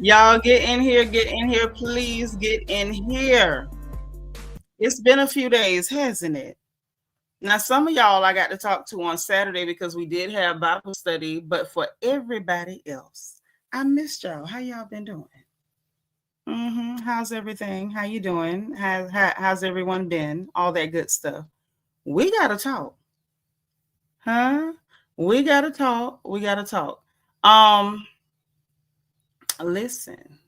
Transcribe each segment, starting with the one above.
Y'all get in here, please get in here. It's been a few days, hasn't it? Now, some of y'all I got to talk to on Saturday because we did have Bible study, but for everybody else, I missed y'all. How y'all been doing? How's everything? How you doing? How's everyone been? All that good stuff. We got to talk. Huh? We got to talk. We got to talk. Listen.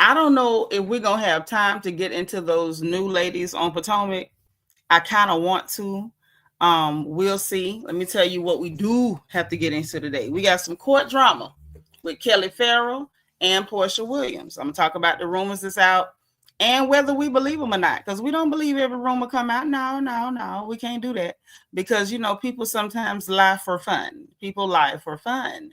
I don't know if we're going to have time to get into those new ladies on Potomac. I kind of want to. We'll see. Let me tell you what we do have to get into today. We got some court drama with Kelli Ferrell and Porsha Williams. I'm going to talk about the rumors that's out and whether we believe them or not, because we don't believe every rumor come out. No, we can't do that because, people sometimes lie for fun. People lie for fun.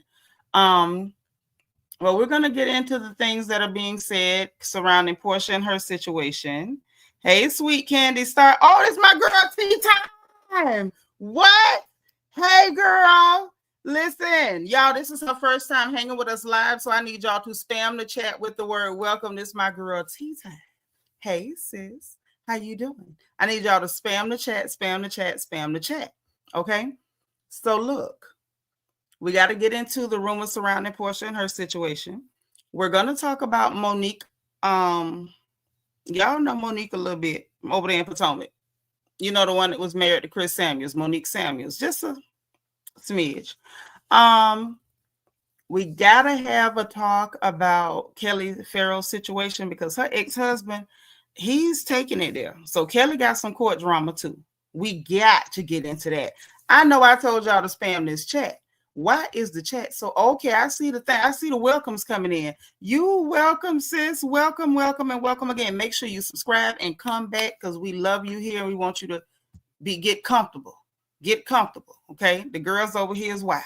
Well, we're going to get into the things that are being said surrounding Porsha and her situation. Hey, sweet Candy Star. Oh, this is my girl, tea time. What? Hey, girl. Listen, y'all, this is her first time hanging with us live, so I need y'all to spam the chat with the word welcome. This is my girl, tea time. Hey, sis. How you doing? I need y'all to spam the chat, spam the chat, spam the chat. Okay? So, look. We got to get into the rumors surrounding Porsha and her situation. We're going to talk about Monique. Y'all know Monique a little bit over there in Potomac. You know, the one that was married to Chris Samuels, Monique Samuels, just a smidge. We got to have a talk about Kelli Ferrell's situation because her ex-husband, he's taking it there. So Kelli got some court drama too. We got to get into that. I know I told y'all to spam this chat. Why is the chat so okay? I see the thing. I see the welcomes coming in. You welcome, sis. Welcome, and welcome again. Make sure you subscribe and come back because we love you here. We want you to get comfortable. Get comfortable. Okay. The girls over here is wild.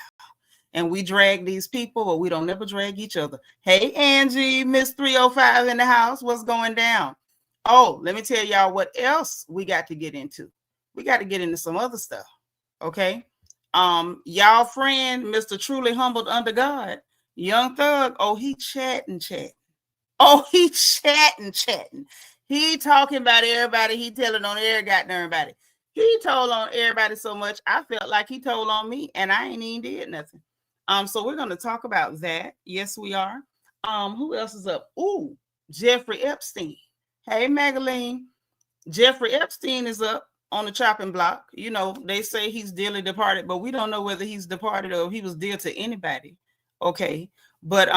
And we drag these people, but we don't never drag each other. Hey, Angie, Miss 305 in the house. What's going down? Oh, let me tell y'all what else we got to get into. We got to get into some other stuff. Okay. Y'all friend, Mr. Truly Humbled Under God, Young Thug. Oh, he chatting. Oh, he chatting. He talking about everybody. He telling on everybody. He told on everybody so much. I felt like he told on me, and I ain't even did nothing. So we're gonna talk about that. Yes, we are. Who else is up? Ooh, Jeffrey Epstein. Hey, Magdalene. Jeffrey Epstein is up on the chopping block. You know, they say he's dearly departed, but we don't know whether he's departed or if he was dear to anybody. Okay. But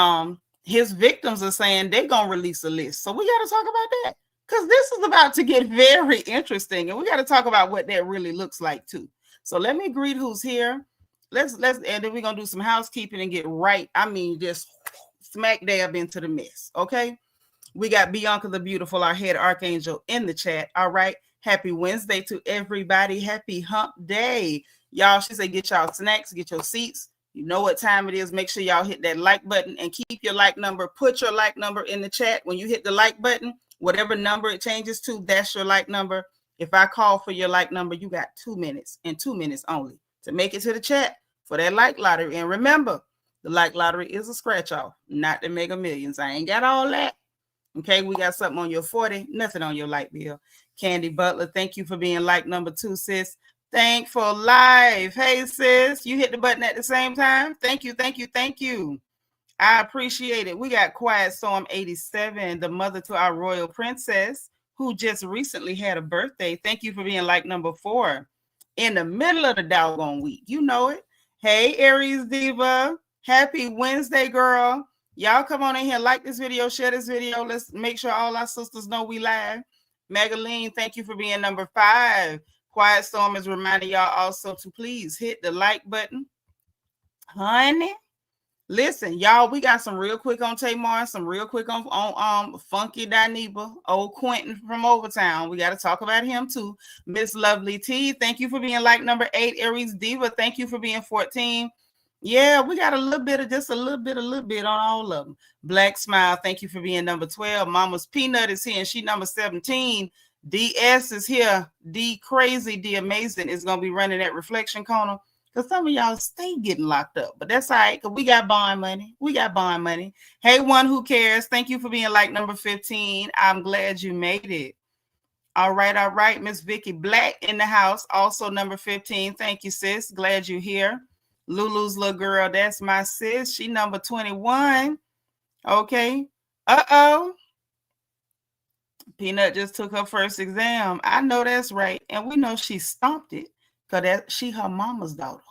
his victims are saying they're gonna release a list. So we gotta talk about that. Because this is about to get very interesting. And we got to talk about what that really looks like too. So let me greet who's here. Let's and then we're gonna do some housekeeping and get right. I mean, just smack dab into the mess. Okay. We got Bianca the Beautiful, our head archangel, in the chat. All right. Happy Wednesday to everybody. Happy hump day. Y'all, she said, get y'all snacks, get your seats. You know what time it is. Make sure y'all hit that like button and keep your like number. Put your like number in the chat. When you hit the like button, whatever number it changes to, that's your like number. If I call for your like number, you got 2 minutes and 2 minutes only to make it to the chat for that like lottery. And remember, the like lottery is a scratch off, not the Mega Millions. I ain't got all that. Okay, we got something on your 40, nothing on your light bill. Candy Butler, thank you for being like number 2, sis. Thankful Live. Hey, sis, you hit the button at the same time. Thank you. I appreciate it. We got Quiet Storm 87, the mother to our royal princess, who just recently had a birthday. Thank you for being like number 4 in the middle of the doggone week. You know it. Hey, Aries Diva. Happy Wednesday, girl. Y'all come on in here, like this video, share this video. Let's make sure all our sisters know we live. Magaline, thank you for being number 5. Quiet Storm is reminding y'all also to please hit the like button. Honey, listen, y'all, we got some real quick on Tamar, some real quick on Funky Dineba, old Quentin from Overtown. We got to talk about him too. Miss Lovely T, thank you for being like number 8. Aries Diva, thank you for being 14. Yeah, we got a little bit on all of them. Black Smile, thank you for being number 12. Mama's Peanut is here and she number 17. DS is here. D Crazy, D Amazing is going to be running that reflection corner Because some of y'all stay getting locked up. But that's all right, because we got bond money. We got bond money. Hey, one who cares. Thank you for being like number 15. I'm glad you made it. All right. Miss Vicky Black in the house, also number 15. Thank you, sis. Glad you're here. Lulu's little girl, that's my sis. She number 21. Okay. Uh-oh. Peanut just took her first exam. I know that's right. And we know she stomped it because she her mama's daughter.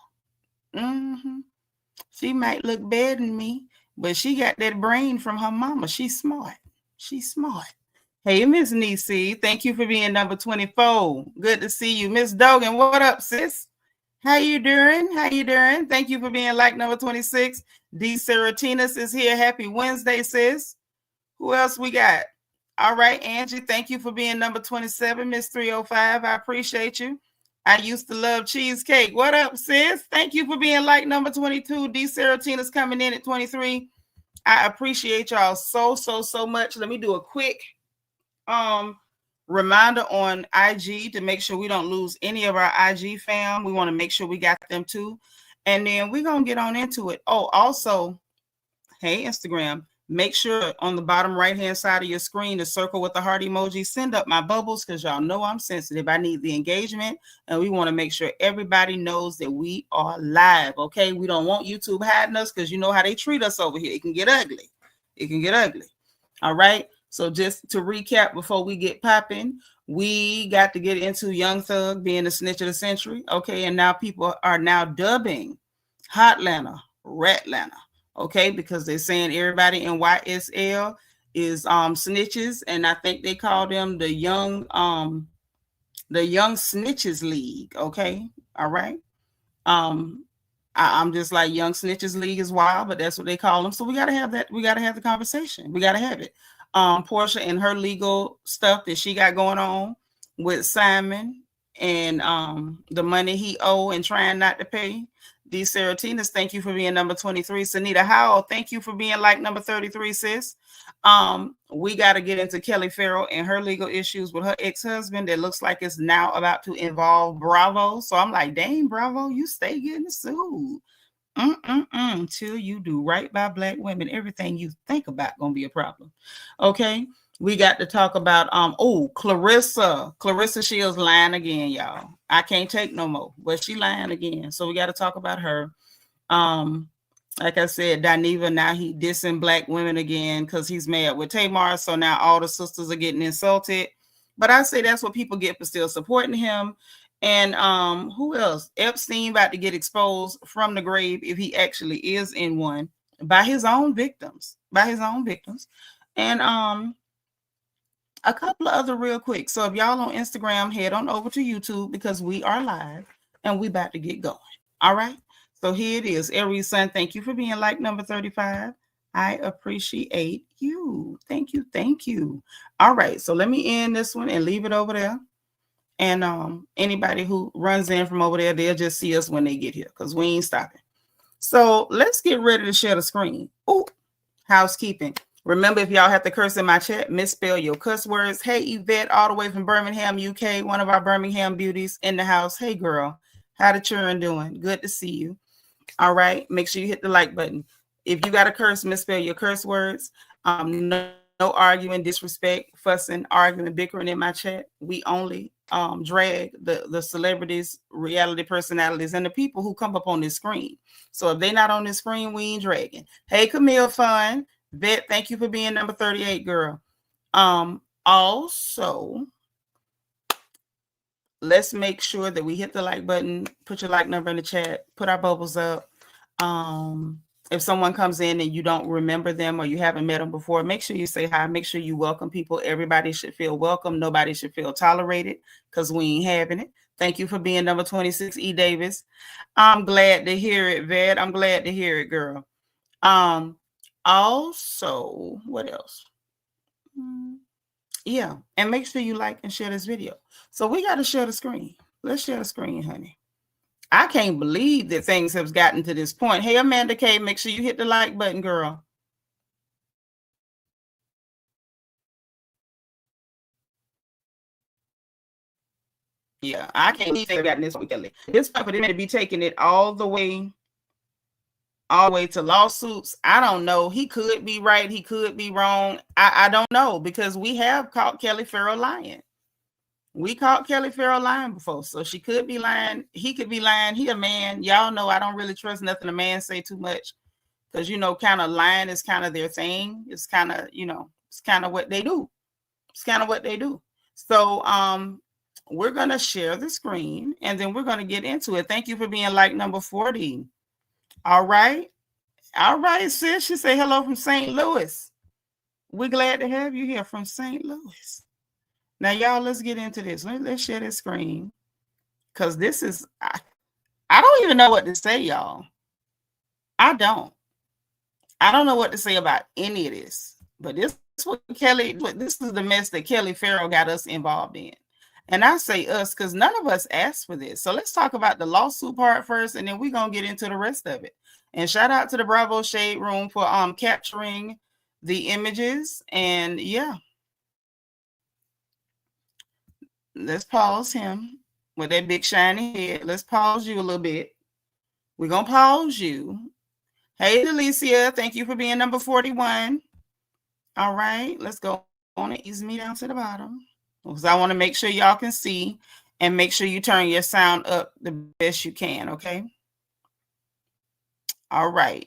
Mm-hmm. She might look better than me, but she got that brain from her mama. She's smart. She's smart. Hey, Miss Nisi, thank you for being number 24. Good to see you. Miss Dogan, what up, sis? How you doing? How you doing? Thank you for being like number 26. D. Seratinas is here. Happy Wednesday, sis. Who else we got? All right, Angie, thank you for being number 27. Miss 305, I appreciate you. I used to love cheesecake. What up, sis? Thank you for being like number 22. D. Seratinas coming in at 23. I appreciate y'all so much. Let me do a quick reminder on IG to make sure we don't lose any of our IG fam. We want to make sure we got them too. And then we're going to get on into it. Oh, also, hey, Instagram, make sure on the bottom right-hand side of your screen, the circle with the heart emoji, send up my bubbles because y'all know I'm sensitive. I need the engagement, and we want to make sure everybody knows that we are live, okay? We don't want YouTube hiding us because you know how they treat us over here. It can get ugly. It can get ugly. All right? So just to recap before we get popping, we got to get into Young Thug being the snitch of the century, okay? And now people are now dubbing Hotlanta, Ratlanta. Okay, because they're saying everybody in YSL is snitches, and I think they call them the young snitches league. Okay, all right. I'm just like young snitches league is wild, but that's what they call them. So we gotta have that. We gotta have the conversation. We gotta have it. Porsha and her legal stuff that she got going on with Simon and the money he owe and trying not to pay. D. Seratinas, thank you for being number 23. Seanitra Howell, thank you for being like number 33, sis. We got to get into Kelli Ferrell and her legal issues with her ex-husband that looks like it's now about to involve Bravo. So I'm like, dang, Bravo, you stay getting sued. Till you do right by Black women, everything you think about gonna be a problem. Okay. We got to talk about Clarissa Shields lying again, y'all. I can't take no more, but she lying again. So we got to talk about her. Like I said, Dineva, now he dissing Black women again because he's mad with Tamar. So now all the sisters are getting insulted. But I say that's what people get for still supporting him. And who else? Epstein about to get exposed from the grave if he actually is in one by his own victims. And a couple of other real quick. So if y'all on Instagram, head on over to YouTube because we are live and we about to get going. All right. So here it is. Aries Sun, thank you for being like number 35. I appreciate you. Thank you. Thank you. All right. So let me end this one and leave it over there. And anybody who runs in from over there, they'll just see us when they get here because we ain't stopping. So let's get ready to share the screen. Oh, housekeeping. Remember, if y'all have to curse in my chat, misspell your cuss words. Hey, Yvette, all the way from Birmingham, UK, one of our Birmingham beauties in the house. Hey, girl, how the children doing? Good to see you. All right, make sure you hit the like button. If you got to curse, misspell your curse words. No arguing, disrespect, fussing, arguing, bickering in my chat. We only drag the celebrities, reality personalities, and the people who come up on this screen. So if they're not on this screen, we ain't dragging. Hey, Camille Fun. Vet, thank you for being number 38, girl. Also, let's make sure that we hit the like button, put your like number in the chat, put our bubbles up. If someone comes in and you don't remember them or you haven't met them before, make sure you say hi. Make sure you welcome people. Everybody should feel welcome. Nobody should feel tolerated because we ain't having it. Thank you for being number 26, E. Davis. I'm glad to hear it, Vet. I'm glad to hear it, girl. Also, what else? Yeah, and make sure you like and share this video. So we got to share the screen. Let's share the screen, honey. I can't believe that things have gotten to this point. Hey, Amanda K, make sure you hit the like button, girl. Yeah, I can't believe they got this with Kelly. This for them to be taking it all the way to lawsuits. I don't know. He could be right. He could be wrong. I don't know, because we have caught Kelly Ferrell lying. We caught Kelly Ferrell lying before, so she could be lying. He could be lying. He a man. Y'all know I don't really trust nothing a man say too much, because, you know, kind of lying is kind of their thing. It's kind of, you know, it's kind of what they do. It's kind of what they do. So we're going to share the screen, and then we're going to get into it. Thank you for being like number 40. All right. All right, sis. She say hello from St. Louis. We're glad to have you here from St. Louis. Now, y'all, let's get into this. Let's share this screen, because this is, I don't even know what to say, y'all. I don't know what to say about any of this, but this is what this is the mess that Kelly Ferrell got us involved in. And I say us because none of us asked for this. So let's talk about the lawsuit part first, and then we're going to get into the rest of it. And shout out to the Bravo Shade Room for capturing the images. And yeah, let's pause him with that big shiny head. Let's pause you a little bit. We're going to pause you. Hey, Delicia, thank you for being number 41. All right, let's go on and ease me down to the bottom, because I want to make sure y'all can see, and make sure you turn your sound up the best you can, okay? All right.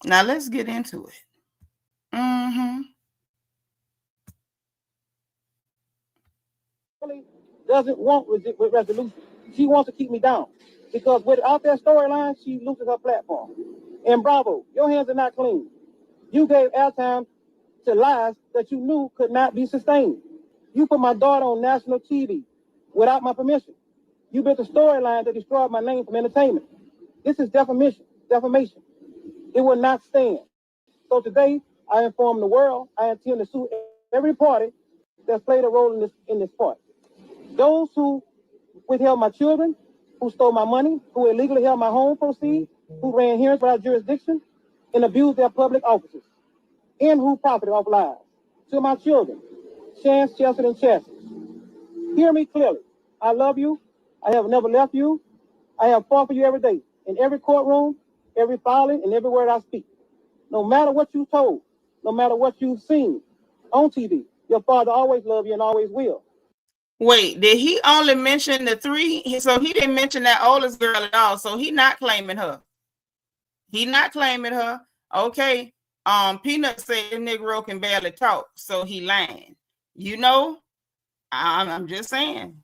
Now let's get into it. Kelly doesn't want resolution. She wants to keep me down, because without that storyline, she loses her platform. And Bravo, your hands are not clean. You gave airtime to lies that you knew could not be sustained. You put my daughter on national TV without my permission. You built a storyline that destroyed my name from entertainment. This is defamation. It will not stand. So today, I inform the world I intend to sue every party that's played a role in this part. Those who withheld my children, who stole my money, who illegally held my home proceeds, who ran hearings without jurisdiction, and abused their public offices, and who profited off lies. To my children, Chance, Chelsea, and Chastity, hear me clearly. I love you. I have never left you. I have fought for you every day, in every courtroom, every filing, and every word I speak. No matter what you told, no matter what you've seen on TV, your father always loved you and always will. Wait, did he only mention the 3? So he didn't mention that oldest girl at all. So he not claiming her. Okay. Peanut said the Negro can barely talk, so he lying. You know, I'm just saying.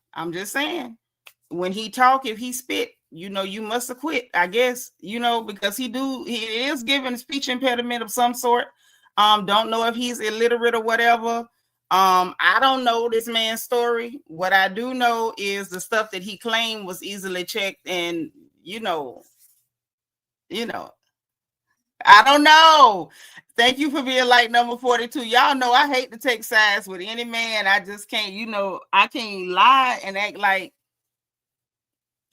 When he talk, if he spit, you know, you must have quit, I guess, you know, because he is given a speech impediment of some sort. Don't know if he's illiterate or whatever. I don't know this man's story. What I do know is the stuff that he claimed was easily checked, and you know, I don't know. Thank you for being like number 42. Y'all know I hate to take sides with any man. I just can't, you know, I can't lie and act like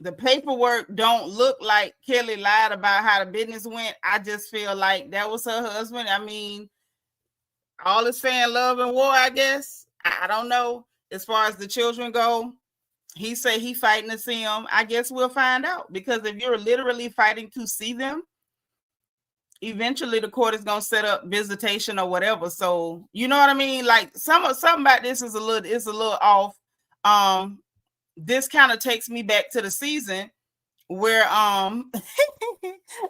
the paperwork don't look like Kelly lied about how the business went. I just feel like that was her husband. I mean, all is fair in love and war, I guess. I don't know. As far as the children go, he say he fighting to see them. I guess we'll find out, because if you're literally fighting to see them, eventually the court is going to set up visitation or whatever. So, you know what I mean? Like something about this is a little off. This kind of takes me back to the season where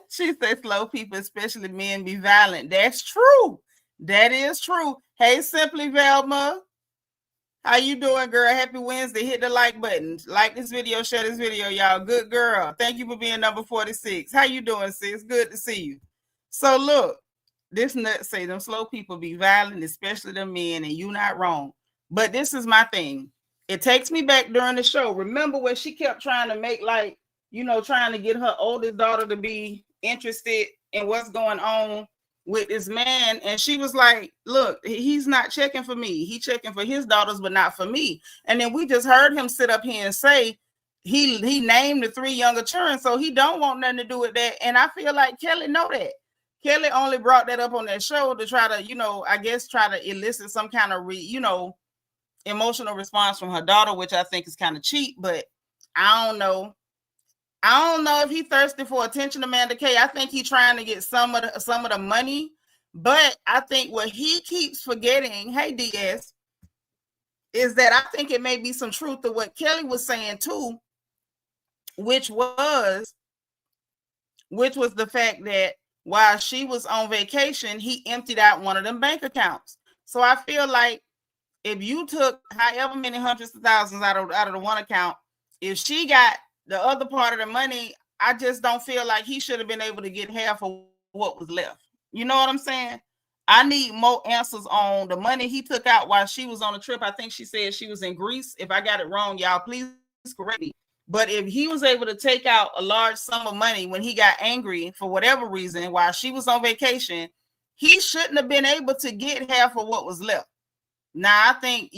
she said slow people, especially men, be violent. That's true. That is true. Hey, Simply Velma, how you doing, girl? Happy Wednesday. Hit the like button. Like this video, share this video, y'all. Good girl. Thank you for being number 46. How you doing, sis? Good to see you. So look, this nut say them slow people be violent, especially the men, and you not wrong. But this is my thing. It takes me back during the show. Remember when she kept trying to make, like, you know, trying to get her oldest daughter to be interested in what's going on with this man, and she was like, look, he's not checking for me. He's checking for his daughters, but not for me. And then we just heard him sit up here and say he named the 3 younger children, so he don't want nothing to do with that. And I feel like Kelly know that. Kelly only brought that up on that show to try to, you know, I guess try to elicit some kind of emotional response from her daughter, which I think is kind of cheap. But I don't know. I don't know if he thirsty for attention, Amanda K. I think he's trying to get some of the money, but I think what he keeps forgetting, hey DS, is that I think it may be some truth to what Kelli was saying too, which was the fact that while she was on vacation, he emptied out one of them bank accounts. So I feel like if you took however many hundreds of thousands out of the one account, if she got the other part of the money, I just don't feel like he should have been able to get half of what was left. You know what I'm saying? I need more answers on the money he took out while she was on a trip. I think she said she was in Greece. If I got it wrong, y'all, please correct me. But if he was able to take out a large sum of money when he got angry for whatever reason while she was on vacation, he shouldn't have been able to get half of what was left. Now, I think,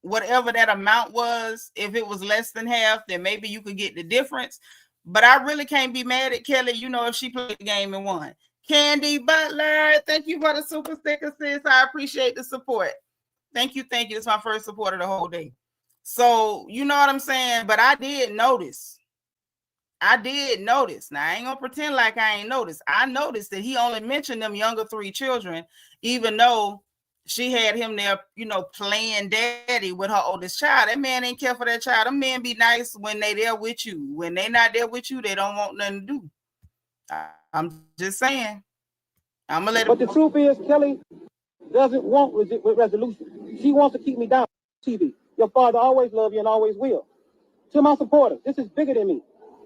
whatever that amount was, if it was less than half, then maybe you could get the difference. But I really can't be mad at Kelli, if she played the game and won. Candy Butler, thank you for the super sticker, sis. I appreciate the support. Thank you. It's my first support of the whole day. So, you know what I'm saying? But I did notice. Now, I ain't going to pretend like I ain't noticed. I noticed that he only mentioned them younger 3 children, even though she had him there, playing daddy with her oldest child. That man ain't care for that child. Them men be nice when they there with you. When they not there with you, they don't want nothing to do. I'm just saying. I'm going to let But the truth is, Kelli doesn't want resolution. She wants to keep me down. TV. Your father always loved you and always will. To my supporters, this is bigger than me.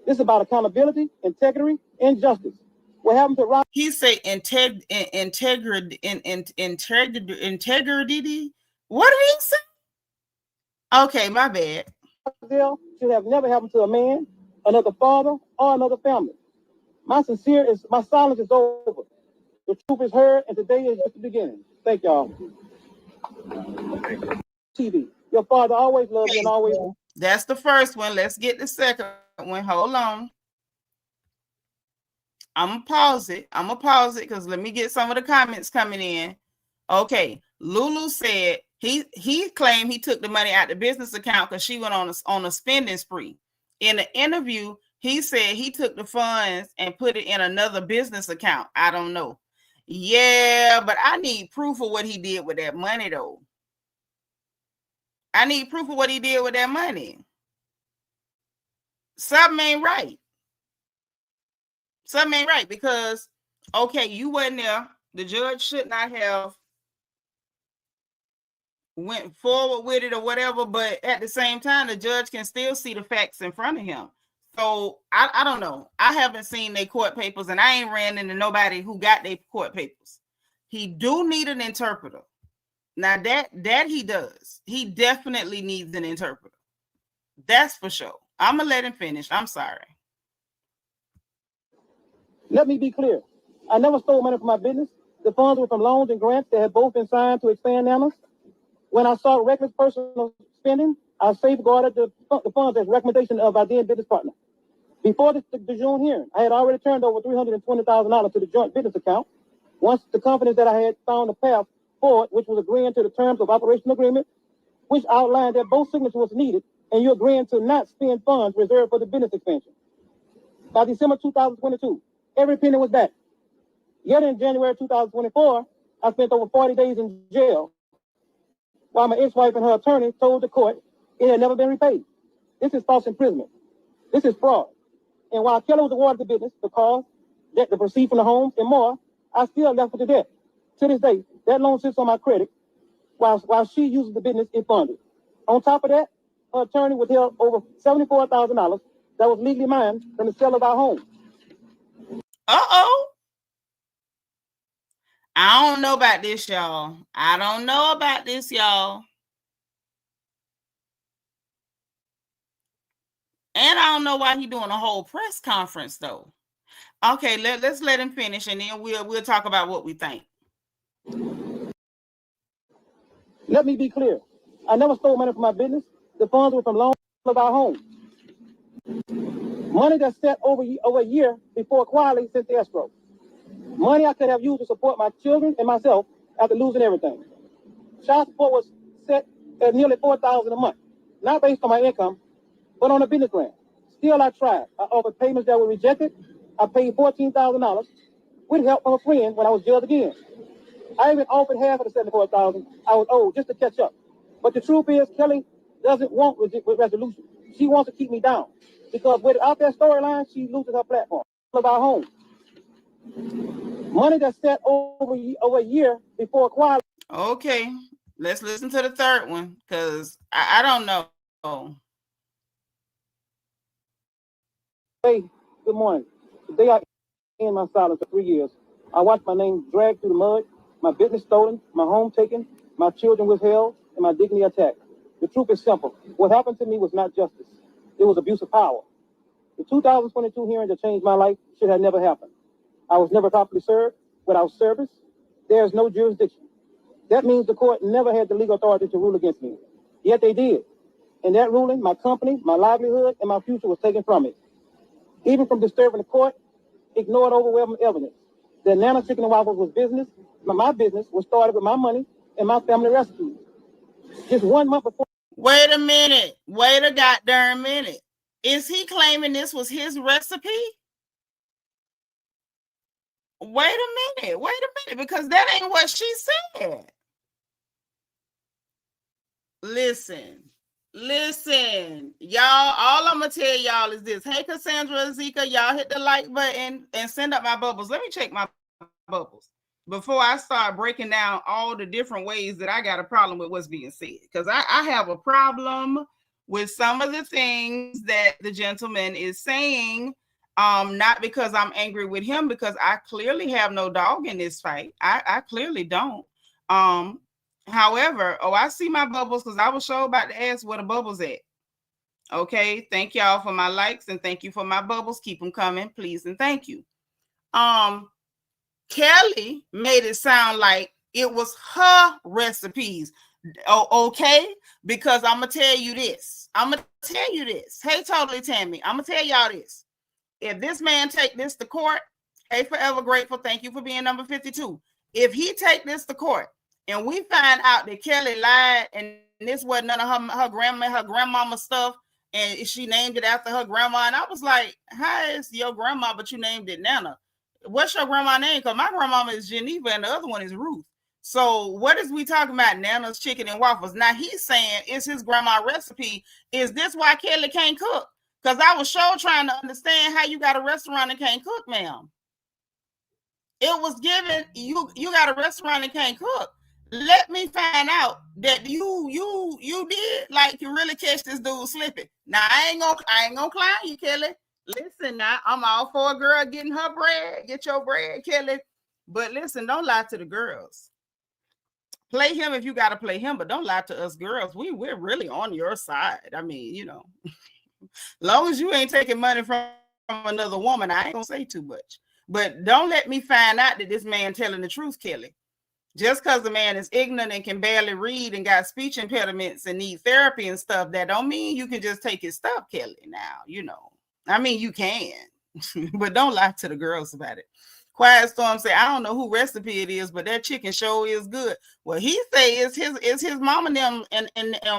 This is about accountability, integrity, and justice. What happened to Rob? He say integrity. What did he say? Okay, my bad. Should have never happened to a man, another father, or another family. My silence is over. The truth is heard, and today is just the beginning. Thank y'all. TV. Your father always loved you and always. That's the first one. Let's get the second one. Hold on. I'm gonna pause it because let me get some of the comments coming in. Okay, Lulu said he claimed he took the money out the business account because she went on a spending spree. In the interview, he said he took the funds and put it in another business account. I don't know. Yeah, but I need proof of what he did with that money, though. I need proof of what he did with that money. Something ain't right. Because, okay, you wasn't there. The judge should not have went forward with it or whatever, but at the same time, the judge can still see the facts in front of him. So I don't know. I haven't seen their court papers, and I ain't ran into nobody who got their court papers. He do need an interpreter. Now that he does. He definitely needs an interpreter. That's for sure. I'm gonna let him finish. I'm sorry. Let me be clear. I never stole money from my business. The funds were from loans and grants that had both been signed to expand Namas. When I saw reckless personal spending, I safeguarded the funds as recommendation of our then business partner. Before the June hearing, I had already turned over $320,000 to the joint business account. Once the confidence that I had found a path forward, which was agreeing to the terms of operation agreement, which outlined that both signatures was needed, and you agreeing to not spend funds reserved for the business expansion. By December 2022, every penny was back. Yet in January 2024, I spent over 40 days in jail while my ex-wife and her attorney told the court it had never been repaid. This is false imprisonment. This is fraud. And while Kelli was awarded the business, the cost, debt, the proceeds from the homes, and more, I still left with the debt. To this day, that loan sits on my credit while she uses the business it funded. On top of that, her attorney withheld over $74,000 that was legally mine from the sale of our home. Uh-oh. I don't know about this, y'all. And I don't know why he's doing a whole press conference, though. Okay, let's let him finish, and then we'll talk about what we think. Let me be clear. I never stole money from my business. The funds were from loans of our home. Money that's set over a year before quietly sent to escrow. Money I could have used to support my children and myself after losing everything. Child support was set at nearly $4,000 a month, not based on my income, but on a business grant. Still, I tried. I offered payments that were rejected. I paid $14,000 with help from a friend when I was jailed again. I even offered half of the $74,000 I was owed just to catch up. But the truth is, Kelli doesn't want resolution. She wants to keep me down because without that storyline, she loses her platform. Of our home, money that's set over a year before acquired. Okay, let's listen to the third one because I don't know. Hey, good morning. Today I end my silence for 3 years. I watched my name dragged through the mud, my business stolen, my home taken, my children withheld, and my dignity attacked. The truth is simple. What happened to me was not justice. It was abuse of power. The 2022 hearing that changed my life should have never happened. I was never properly served. Without service, there is no jurisdiction. That means the court never had the legal authority to rule against me. Yet they did. In that ruling, my company, my livelihood, and my future was taken from me. Even from disturbing the court, ignored overwhelming evidence. The Nana Chicken and Waffles was business. My business was started with my money and my family recipes. Just 1 month before. Wait a minute. Wait a goddamn minute. Is he claiming this was his recipe? Wait a minute, because that ain't what she said. Listen, y'all, all I'm gonna tell y'all is this. Hey, Cassandra, Zika, y'all hit the like button and send up my bubbles. Let me check my bubbles before I start breaking down all the different ways that I got a problem with what's being said, because I have a problem with some of the things that the gentleman is saying. Not because I'm angry with him, because I clearly have no dog in this fight. I clearly don't. However, I see my bubbles because I was sure about to ask where the bubbles at. Okay, thank y'all for my likes and thank you for my bubbles. Keep them coming, please, and thank you. Kelli made it sound like it was her recipes. Okay, because I'm gonna tell you this. Hey, Totally Tammy, I'm gonna tell y'all this. If this man take this to court, hey, Forever Grateful, thank you for being number 52. If he take this to court and we find out that Kelli lied and this wasn't none of her grandmama stuff, and she named it after her grandma, and I was like, how is your grandma, but you named it Nana? What's your grandma name? Because my grandmama is Geneva and the other one is Ruth. So what is we talking about? Nana's Chicken and Waffles. Now he's saying it's his grandma recipe. Is this why Kelli can't cook? Because I was sure trying to understand how you got a restaurant and can't cook, ma'am. It was given, you got a restaurant and can't cook. Let me find out that you did, like, you really catch this dude slipping. Now I ain't gonna clown you, Kelli. Listen, now I'm all for a girl getting her bread. Get your bread, Kelli. But listen, don't lie to the girls. Play him if you got to play him, but don't lie to us girls. We're really on your side. I mean, you know. Long as you ain't taking money from another woman, I ain't gonna say too much. But don't let me find out that this man telling the truth, Kelli. Just because the man is ignorant and can barely read and got speech impediments and need therapy and stuff, that don't mean you can just take his stuff, Kelli. Now, you know. I mean, you can, but don't lie to the girls about it. Quiet Storm say, I don't know who recipe it is, but that chicken show is good. Well, he say it's his mom and them and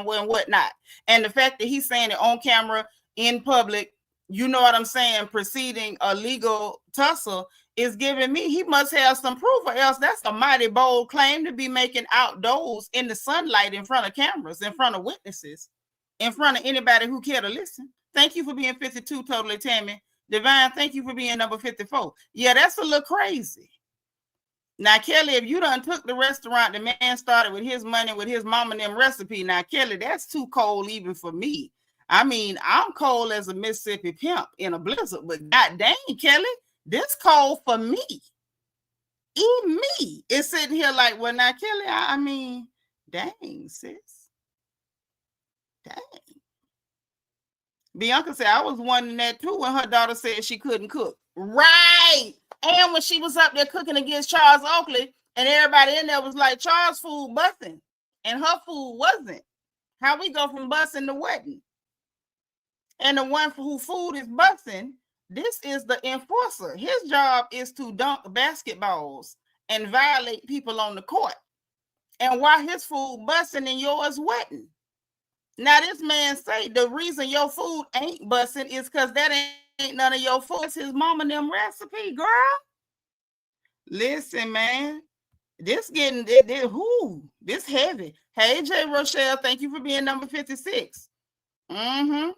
whatnot. And the fact that he's saying it on camera in public, you know what I'm saying, preceding a legal tussle, is giving me, he must have some proof, or else that's a mighty bold claim to be making outdoors in the sunlight in front of cameras, in front of witnesses, in front of anybody who care to listen. Thank you for being 52, Totally Tammy. Divine, thank you for being number 54. Yeah, that's a little crazy. Now, Kelli, if you done took the restaurant, the man started with his money, with his mom and them recipe. Now, Kelli, that's too cold even for me. I mean, I'm cold as a Mississippi pimp in a blizzard, but god dang, Kelli, this cold for me. Even me is sitting here like, well, now, Kelli, I mean, dang, sis. Dang. Bianca said, I was wondering that too when her daughter said she couldn't cook. Right. And when she was up there cooking against Charles Oakley, and everybody in there was like, Charles' food busting, and her food wasn't. How we go from busting to wasn't? And the one whose food is busting, this is the enforcer. His job is to dunk basketballs and violate people on the court. And why his food busting and yours wasn't? Now this man say the reason your food ain't busting is because that ain't none of your food. It's his mama and them recipe, girl. Listen, man. This getting this heavy. Hey, J. Rochelle, thank you for being number 56. Mm-hmm.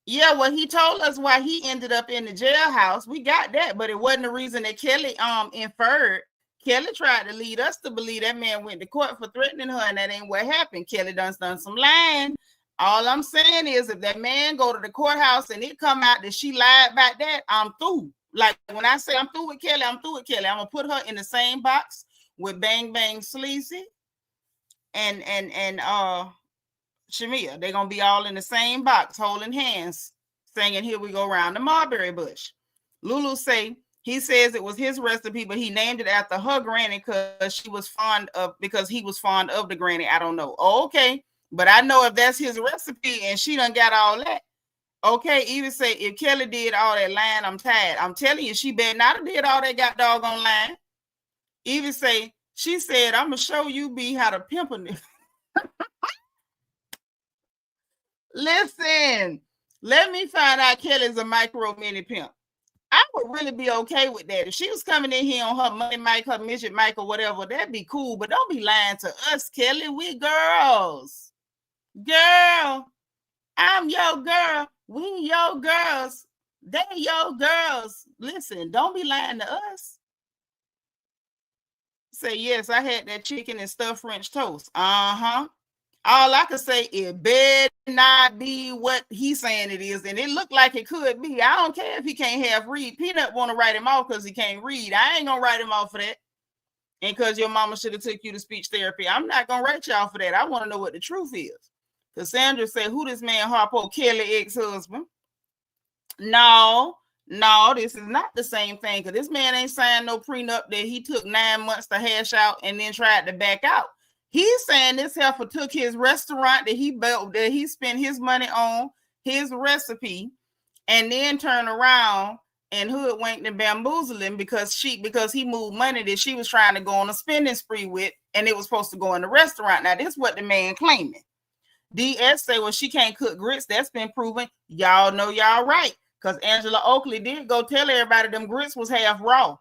Yeah, well, he told us why he ended up in the jailhouse. We got that, but it wasn't the reason that Kelli inferred. Kelli tried to lead us to believe that man went to court for threatening her, and that ain't what happened. Kelli done some lying. All I'm saying is, if that man go to the courthouse and it come out that she lied about that, I'm through. Like when I say I'm through with Kelli, I'm through with Kelli. I'm gonna put her in the same box with Bang Bang Sleazy and Shamia. They're gonna be all in the same box, holding hands, singing "Here We Go Round the Mulberry Bush." Lulu say he says it was his recipe, but he named it after her granny because he was fond of the granny. I don't know. Okay, but I know if that's his recipe and she done got all that. Okay, even say if Kelli did all that lying, I'm tired. I'm telling you, she better not have did all that got doggone lying. Even say she said, "I'm gonna show you B how to pimp a nigga." Listen, let me find out Kelli's a micro mini pimp. I would really be okay with that. If she was coming in here on her money mic, her midget mic, or whatever, that'd be cool. But don't be lying to us, Kelli. We girls. Girl, I'm your girl. We your girls. They your girls. Listen, don't be lying to us. Say, yes, I had that chicken and stuffed French toast. Uh-huh. All I can say is better not be what he's saying it is. And it looked like it could be. I don't care if he can't have read. Peanut want to write him off because he can't read. I ain't going to write him off for that. And because your mama should have took you to speech therapy. I'm not going to write y'all for that. I want to know what the truth is. Cassandra said, who this man Harpo, Kelli ex-husband? No, this is not the same thing. Because this man ain't signed no prenup that he took 9 months to hash out and then tried to back out. He's saying this heifer took his restaurant that he built, that he spent his money on, his recipe, and then turned around and hoodwinked and bamboozled him because he moved money that she was trying to go on a spending spree with, and it was supposed to go in the restaurant. Now, this is what the man claiming. DS say, well, she can't cook grits. That's been proven. Y'all know y'all right. Because Angela Oakley did go tell everybody them grits was half raw.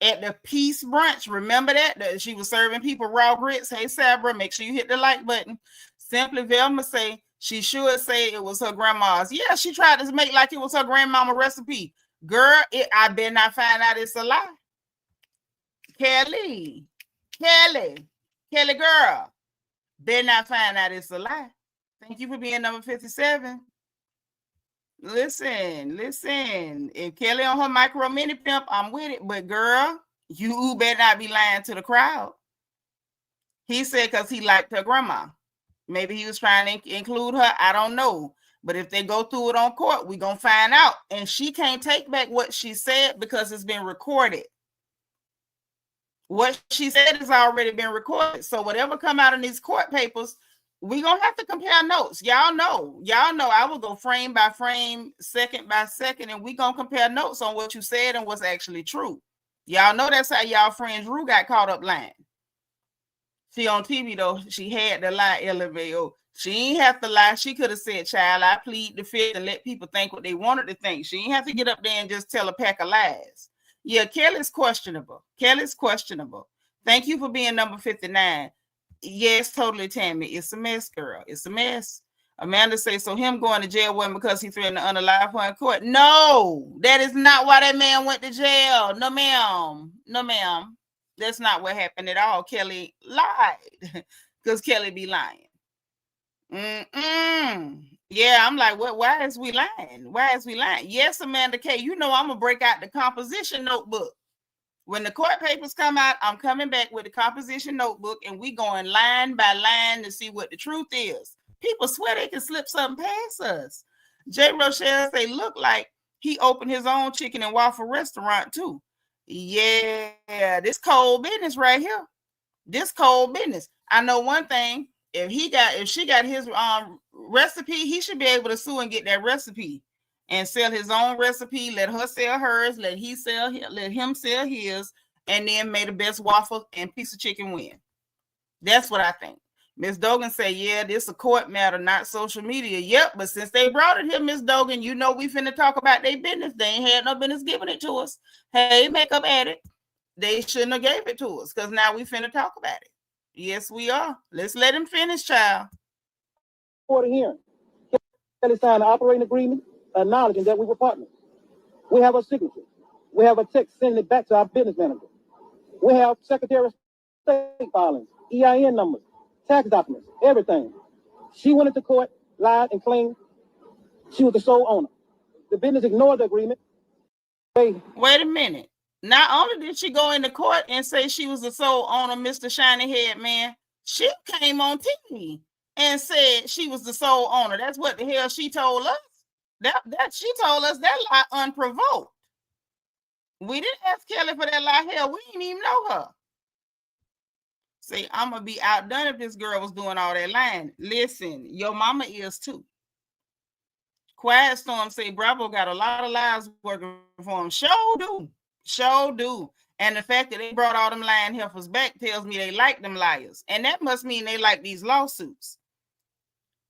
At the Peace Brunch, remember that she was serving people raw grits. Hey, Sabra, make sure you hit the like button. Simply Velma say she should say it was her grandma's. Yeah, she tried to make like it was her grandmama recipe. Girl, I better not find out it's a lie. Kelli, girl, better not find out it's a lie. Thank you for being number 57. Listen. If Kelli on her micro mini pimp, I'm with it. But girl, you better not be lying to the crowd. He said because he liked her grandma. Maybe he was trying to include her. I don't know. But if they go through it on court, we're going to find out. And she can't take back what she said because it's been recorded. What she said has already been recorded. So whatever come out in these court papers, we're going to have to compare notes. Y'all know I will go frame by frame, second by second, and we're going to compare notes on what you said and what's actually true. Y'all know that's how y'all friend Drew got caught up lying. She on TV, though, she had to lie, LVO. She ain't have to lie. She could have said, child, I plead the fifth and let people think what they wanted to think. She ain't have to get up there and just tell a pack of lies. Yeah, Kelli's questionable. Thank you for being number 59. Yes, totally, Tammy. It's a mess, girl. It's a mess. Amanda says, so him going to jail wasn't because he threatened to unalive her in court. No, that is not why that man went to jail. No, ma'am. That's not what happened at all. Kelli lied because Kelli be lying. Yeah, I'm like, what? Why is we lying? Yes, Amanda K. You know I'm going to break out the composition notebook. When the court papers come out, I'm coming back with the composition notebook and we going line by line to see what the truth is. People swear they can slip something past us. J. Rochelle say, look like he opened his own chicken and waffle restaurant too. Yeah, this cold business right here. I know one thing. If she got his recipe, he should be able to sue and get that recipe and sell his own recipe. Let her sell hers. Let him sell his, and then make the best waffle and piece of chicken win. That's what I think. Ms. Dogan said, yeah, this a court matter, not social media. Yep, but since they brought it here, Ms. Dogan, you know we finna talk about their business. They ain't had no business giving it to us. Hey, makeup addict, they shouldn't have gave it to us because now we finna talk about it. Yes, we are. Let's let him finish, child. For the hearing, Kelli signed an operating agreement acknowledging that we were partners. We have a signature. We have a text sending it back to our business manager. We have Secretary of State filings, EIN numbers, tax documents, everything. She went into court, lied, and claimed she was the sole owner. The business ignored the agreement. Wait a minute. Not only did she go into court and say she was the sole owner, Mr. Shiny Head Man, she came on TV and said she was the sole owner. That's what the hell she told us. That she told us that lie unprovoked. We didn't ask Kelli for that lie. Hell, we didn't even know her. See, I'm gonna be outdone if this girl was doing all that lying. Listen, your mama is too. Quiet Storm say Bravo got a lot of lies working for him. Sure do. And the fact that they brought all them lying heifers back tells me they like them liars. And that must mean they like these lawsuits.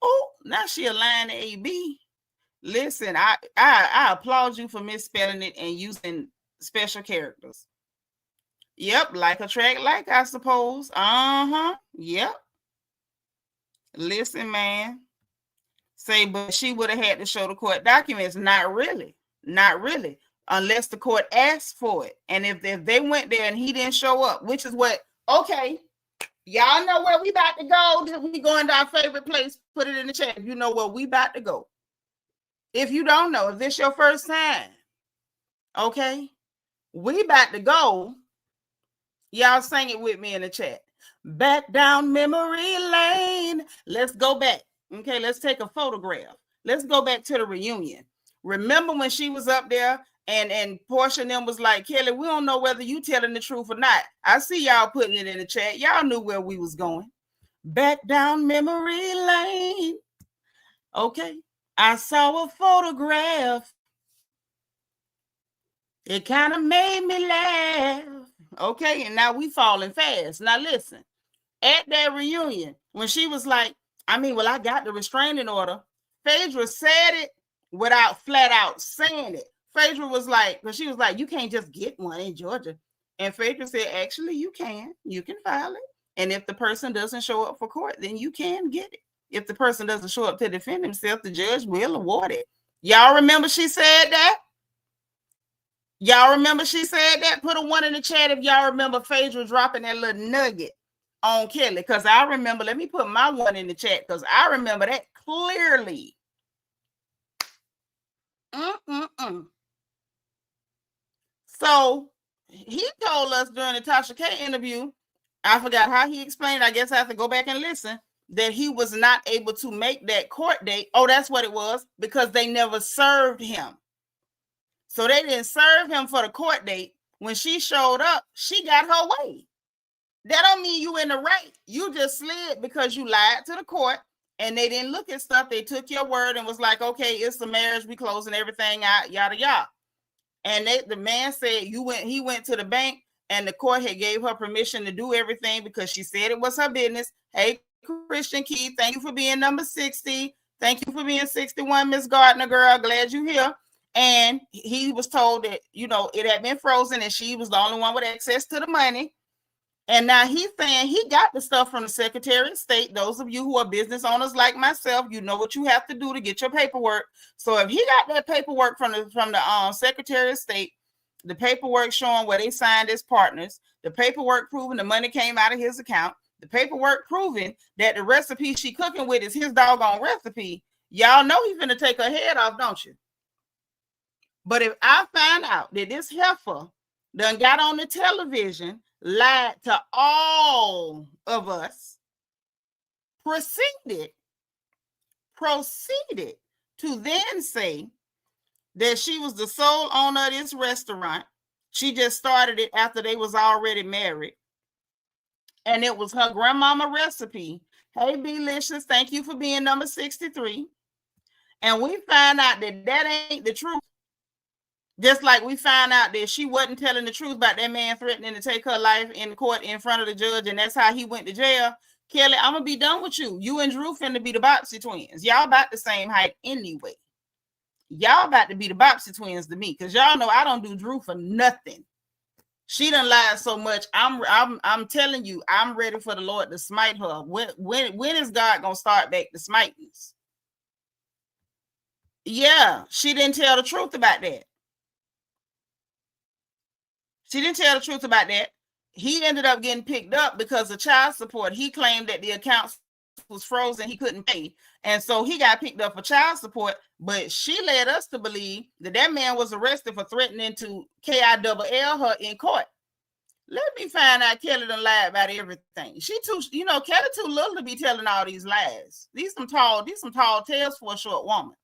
Oh, now she a lying AB. Listen, I applaud you for misspelling it and using special characters. Yep, like attract like, I suppose. Yep. Listen, man. Say, but she would have had to show the court documents. Not really. Unless the court asked for it. And if they went there and he didn't show up, which is what, okay, y'all know where we about to go. We going to our favorite place. Put it in the chat if you know where we about to go. If you don't know, if this your first time, okay, we about to go. Y'all sing it with me in the chat. Back down memory lane. Let's go back. Okay, let's take a photograph. Let's go back to the reunion. Remember when she was up there and Porsha and them was like, Kelli, we don't know whether you telling the truth or not. I see y'all putting it in the chat. Y'all knew where we was going. Back down memory lane. Okay, I saw a photograph. It kind of made me laugh. Okay, and now we falling fast. Now listen, at that reunion, when she was like, I got the restraining order, Phaedra said it without flat out saying it. Phaedra was like, because she was like, you can't just get one in Georgia. And Phaedra said, actually, you can file it. And if the person doesn't show up for court, then you can get it. If the person doesn't show up to defend himself, the judge will award it. Y'all remember she said that? Y'all remember she said that? Put a 1 in the chat if y'all remember Phaedra dropping that little nugget on Kelli. Because I remember, let me put my 1 in the chat because I remember that clearly. So he told us during the Tasha K interview, I forgot how he explained, I guess I have to go back and listen, that he was not able to make that court date. Oh, that's what it was, because they never served him. So they didn't serve him for the court date. When she showed up, she got her way. That don't mean you in the right. You just slid because you lied to the court and they didn't look at stuff. They took your word and was like, okay, it's the marriage. We closing everything out, yada, yada. And the man said he went to the bank and the court had gave her permission to do everything because she said it was her business. Hey, Christian Keith, thank you for being number 60. Thank you for being 61, Miss Gardner, girl. Glad you're here. And he was told that, it had been frozen and she was the only one with access to the money. And now he's saying he got the stuff from the Secretary of State. Those of you who are business owners like myself, you know what you have to do to get your paperwork. So if he got that paperwork from the Secretary of State, the paperwork showing where they signed as partners, the paperwork proving the money came out of his account, the paperwork proving that the recipe she cooking with is his doggone recipe, y'all know he's gonna take her head off, don't you? But if I find out that this heifer done got on the television, lied to all of us, proceeded to then say that she was the sole owner of this restaurant. She just started it after they was already married. And it was her grandmama recipe. Hey, Belicious, thank you for being number 63. And we find out that ain't the truth. Just like we found out that she wasn't telling the truth about that man threatening to take her life in court in front of the judge, and that's how he went to jail. Kelly, I'm gonna be done with you. You and Drew finna be the Bopsy twins. Y'all about the same height anyway. Y'all about to be the Bopsy twins to me, because y'all know I don't do Drew for nothing. She done lied so much. I'm telling you, I'm ready for the Lord to smite her. When is God gonna start back the smitings? Yeah, she didn't tell the truth about that. She didn't tell the truth about that. He ended up getting picked up because of child support. He claimed that the account was frozen, he couldn't pay, and so he got picked up for child support. But she led us to believe that that man was arrested for threatening to KILL her in court. Let me find out Kelly done lied about everything. She too, Kelly too little to be telling all these lies. These some tall tales for a short woman.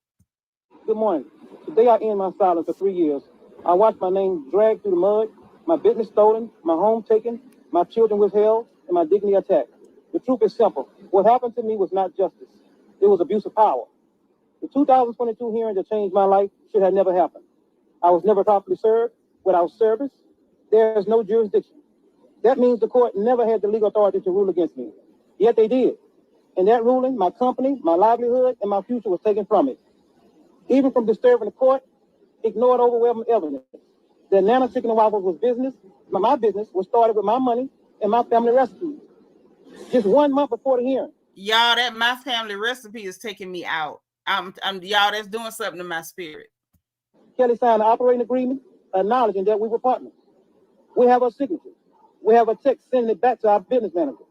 Good morning. Today I end my silence for 3 years. I watched my name dragged through the mud, my business stolen, my home taken, my children withheld, and my dignity attacked. The truth is simple. What happened to me was not justice. It was abuse of power. The 2022 hearing that changed my life should have never happened. I was never properly served. Without service, there is no jurisdiction. That means the court never had the legal authority to rule against me. Yet they did. In that ruling, my company, my livelihood, and my future was taken from it. Even from disturbing the court, ignored overwhelming evidence. The Nana Chicken and Waffles was business. My business was started with my money and my family recipes. Just 1 month before the hearing. Y'all, that my family recipe is taking me out. I'm y'all, that's doing something to my spirit. Kelly signed an operating agreement acknowledging that we were partners. We have a signature. We have a text sending it back to our business manager.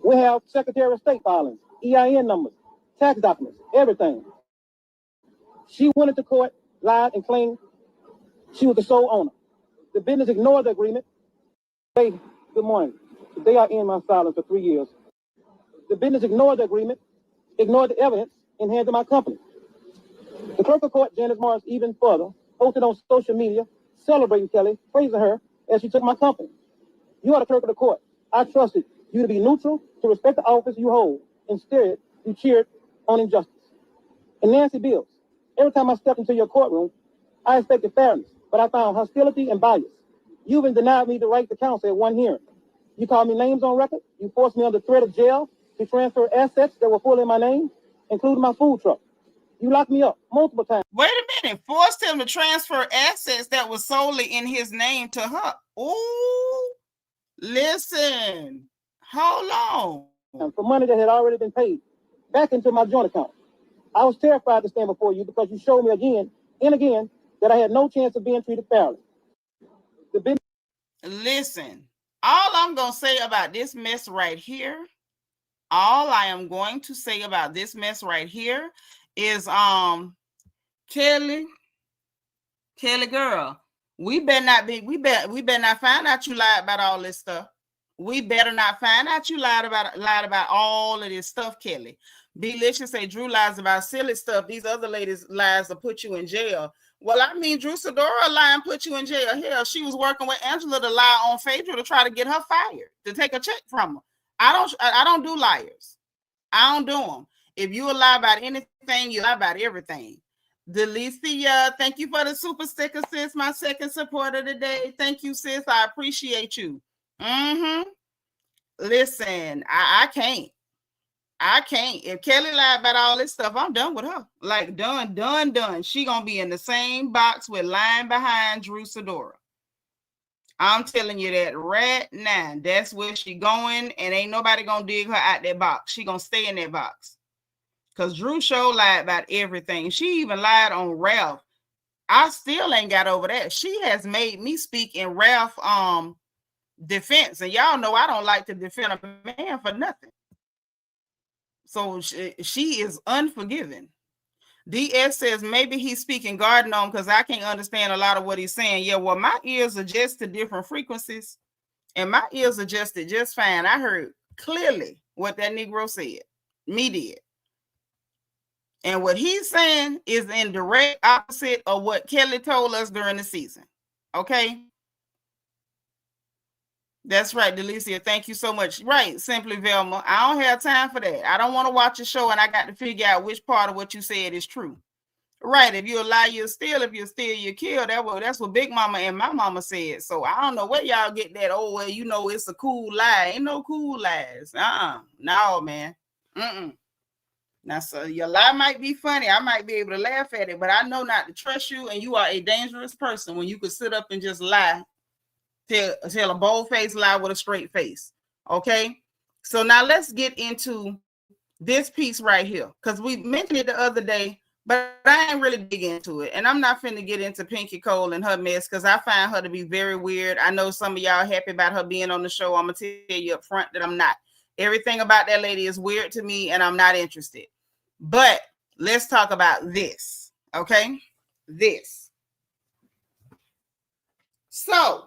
We have Secretary of State filings, EIN numbers, tax documents, everything. She went into court, lied, and claimed she was the sole owner. The business ignored the agreement. Hey, good morning. Today I end my silence for 3 years. The business ignored the agreement, ignored the evidence in hands of my company. The clerk of court, Janice Morris, even further, posted on social media, celebrating Kelly, praising her as she took my company. You are the clerk of the court. I trusted you to be neutral, to respect the office you hold. Instead, you cheered on injustice. And Nancy Bills, every time I stepped into your courtroom, I expected fairness, but I found hostility and bias. You even denied me the right to counsel at one hearing. You called me names on record. You forced me under threat of jail to transfer assets that were fully in my name, including my food truck. You locked me up multiple times. Wait a minute. Forced him to transfer assets that were solely in his name to her. Ooh, listen. Hold on. For money that had already been paid back into my joint account. I was terrified to stand before you because you showed me again and again that I had no chance of being treated fairly. Listen, all I'm going to say about this mess right here, all I am going to say about this mess right here is, Kelly girl, we better not find out you lied about all this stuff. We better not find out you lied about all of this stuff, Kelly. Delicious say Drew lies about silly stuff. These other ladies' lies will put you in jail. Well, I mean, Drew Sidora lie and put you in jail. Hell, she was working with Angela to lie on Phaedra to try to get her fired, to take a check from her. I don't do liars. I don't do them. If you lie about anything, you lie about everything. Delicia, thank you for the super sticker, sis. My second supporter today. Thank you, sis. I appreciate you. Listen, I can't. If Kelly lied about all this stuff, I'm done with her. Like, done. She gonna be in the same box with lying behind Drew Sidora. I'm telling you that right now. That's where she going, and ain't nobody gonna dig her out that box. She gonna stay in that box. Because Drew show lied about everything. She even lied on Ralph. I still ain't got over that. She has made me speak in Ralph defense. And y'all know I don't like to defend a man for nothing. So she is unforgiving. DS says maybe he's speaking garden on because I can't understand a lot of what he's saying. Yeah, well, my ears adjust to different frequencies, and my ears adjusted just fine. I heard clearly what that Negro said. Me did. And what he's saying is in direct opposite of what Kelly told us during the season. Okay? That's right, Delicia. Thank you so much. Right, Simply Velma. I don't have time for that. I don't want to watch a show and I got to figure out which part of what you said is true. Right. If you lie, you'll steal. If you steal, you kill. That's what Big Mama and my mama said. So I don't know where y'all get that. Oh, well, you know, it's a cool lie. Ain't no cool lies. No, man. Now, so your lie might be funny. I might be able to laugh at it, but I know not to trust you, and you are a dangerous person when you could sit up and just lie. Tell a bold-faced lie with a straight face. Okay? So now let's get into this piece right here, because we mentioned it the other day, but I ain't really dig into it. And I'm not finna get into Pinky Cole and her mess, because I find her to be very weird. I know some of y'all happy about her being on the show. I'm going to tell you up front that I'm not. Everything about that lady is weird to me, and I'm not interested. But let's talk about this, okay? This. So,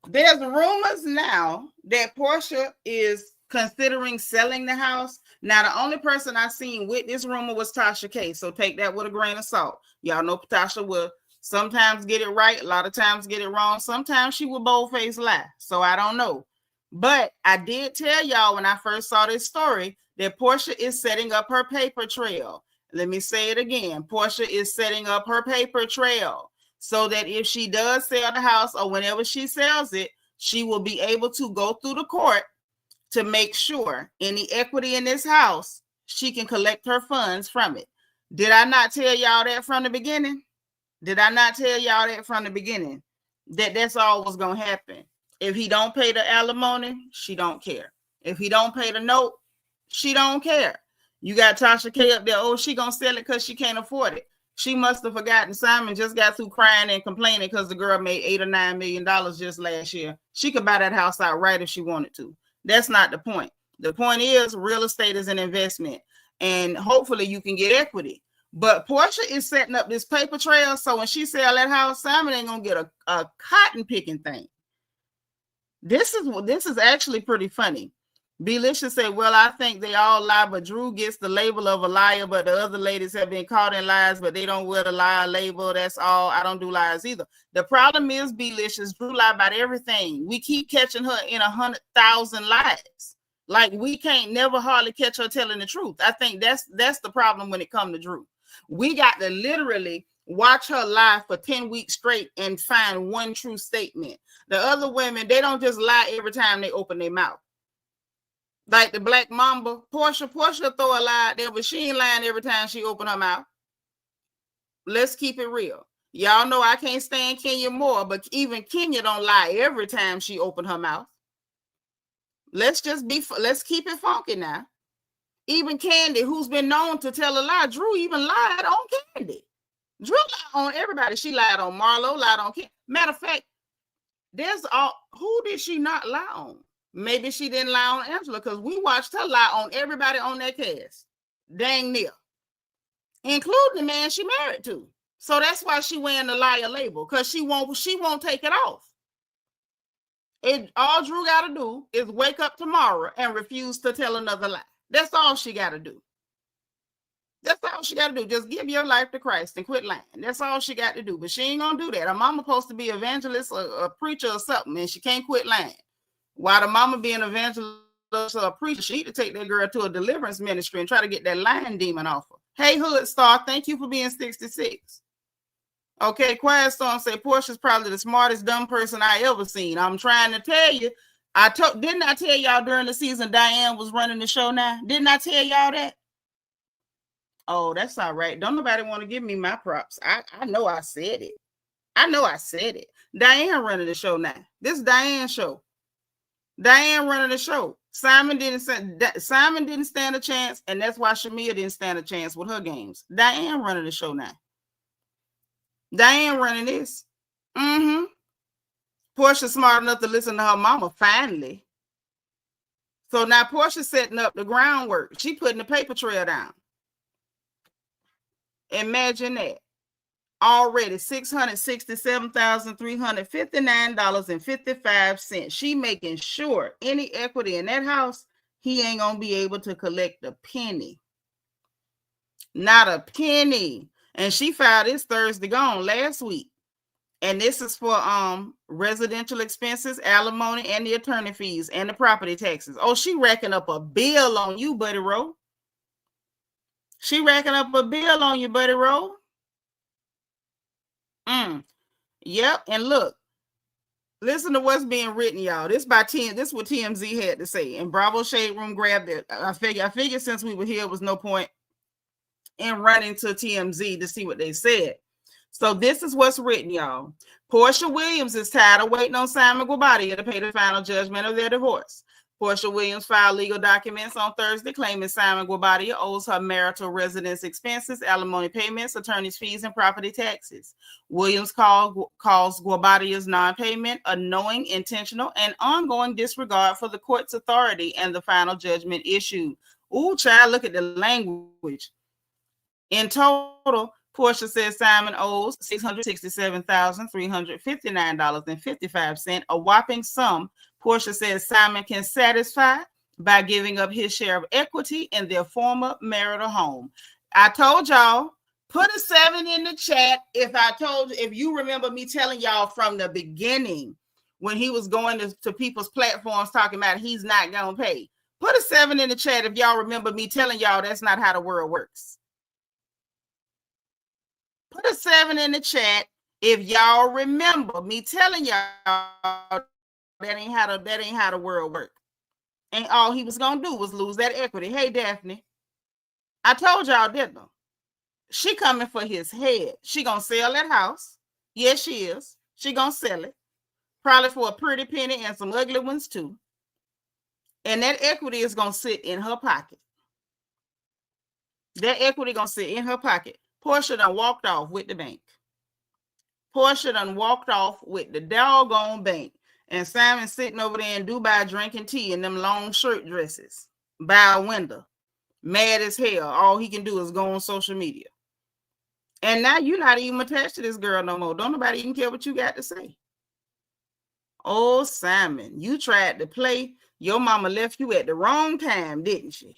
there's rumors now that Porsha is considering selling the house. Now, the only person I seen with this rumor was Tasha K. So take that with a grain of salt. Y'all know Tasha will sometimes get it right, a lot of times get it wrong. Sometimes she will bold-faced lie. So I don't know. But I did tell y'all when I first saw this story that Porsha is setting up her paper trail. Let me say it again. Porsha is setting up her paper trail so that if she does sell the house or whenever she sells it, she will be able to go through the court to make sure any equity in this house, she can collect her funds from it. Did I not tell y'all that from the beginning? Did I not tell y'all that from the beginning? That that's all was going to happen. If he don't pay the alimony, she don't care. If he don't pay the note, she don't care. You got Tasha K up there. Oh, she going to sell it because she can't afford it. She must have forgotten Simon just got through crying and complaining because the girl made $8 or $9 million just last year. She could buy that house outright if she wanted to. That's not the point. The point is real estate is an investment, and hopefully you can get equity. But Porsha is setting up this paper trail, so when she sell that house, Simon ain't gonna get a cotton picking thing. This is actually pretty funny. Belicious said, well, I think they all lie, but Drew gets the label of a liar, but the other ladies have been caught in lies, but they don't wear the liar label. That's all. I don't do lies either. The problem is, Belicious, Drew lie about everything. We keep catching her in 100,000 lies. Like, we can't never hardly catch her telling the truth. I think that's the problem when it comes to Drew. We got to literally watch her lie for 10 weeks straight and find one true statement. The other women, they don't just lie every time they open their mouth. Like the Black Mamba, Porsha throw a lie there, but she ain't lying every time she open her mouth. Let's keep it real. Y'all know I can't stand Kenya more, but even Kenya don't lie every time she open her mouth. Let's keep it funky now. Even Candy, who's been known to tell a lie, Drew even lied on Candy. Drew lied on everybody. She lied on Marlo, lied on Candy. Matter of fact, who did she not lie on? Maybe she didn't lie on Angela because we watched her lie on everybody on that cast. Dang near. Including the man she married to. So that's why she wearing the liar label, because she won't take it off. All Drew got to do is wake up tomorrow and refuse to tell another lie. That's all she got to do. That's all she got to do. Just give your life to Christ and quit lying. That's all she got to do. But she ain't going to do that. Her mama supposed to be an evangelist or a preacher or something, and she can't quit lying. While the mama being an evangelist or a preacher, she need to take that girl to a deliverance ministry and try to get that lying demon off her. Hey, Hood Star, thank you for being 66. Okay, Quiet Storm say Porsha's probably the smartest dumb person I ever seen. I'm trying to tell you. Didn't I tell y'all during the season Diane was running the show now? Didn't I tell y'all that? Oh, that's all right. Don't nobody want to give me my props. I know I said it. I know I said it. Diane running the show now. This is Diane's show. Diane running the show. Simon didn't stand a chance, and that's why Shamia didn't stand a chance with her games. Diane running the show now. Diane running this. Porsha's smart enough to listen to her mama, finally. So now Porsha's setting up the groundwork. She putting the paper trail down. Imagine that. Already $667,359.55. She making sure any equity in that house, he ain't gonna be able to collect a penny. Not a penny. And she filed this Thursday gone last week. And this is for residential expenses, alimony, and the attorney fees and the property taxes. Oh, she racking up a bill on you, Buddy Rowe. She racking up a bill on you, buddy roll. Yep. And look, listen to what's being written, y'all. This by 10. This is what TMZ had to say. And Bravo Shade Room grabbed it. I figured since we were here, it was no point in running to TMZ to see what they said. So this is what's written, y'all. Porsha Williams is tired of waiting on Simon Guobadia to pay the final judgment of their divorce. Porsha Williams filed legal documents on Thursday claiming Simon Guobadia owes her marital residence expenses, alimony payments, attorney's fees, and property taxes. Williams calls Guobadia's non-payment a knowing, intentional, and ongoing disregard for the court's authority and the final judgment issued. Ooh, child, look at the language. In total, Porsha says Simon owes $667,359.55, a whopping sum Porsha says Simon can satisfy by giving up his share of equity in their former marital home. I told y'all, put a 7 in the chat if you remember me telling y'all from the beginning when he was going to people's platforms talking about he's not going to pay. Put a 7 in the chat if y'all remember me telling y'all that's not how the world works. Put a 7 in the chat if y'all remember me telling y'all that ain't how the world works. And all he was gonna do was lose that equity. Hey, Daphne, I told y'all, didn't I? She coming for his head. She gonna sell that house. Yes, she is. She gonna sell it, probably for a pretty penny and some ugly ones too. And that equity is gonna sit in her pocket. That equity gonna sit in her pocket. Porsha done walked off with the bank. Porsha done walked off with the doggone bank. And Simon sitting over there in Dubai drinking tea in them long shirt dresses by a window, mad as hell. All he can do is go on social media. And now you're not even attached to this girl no more. Don't nobody even care what you got to say. Oh, Simon, you tried to play. Your mama left you at the wrong time, didn't she?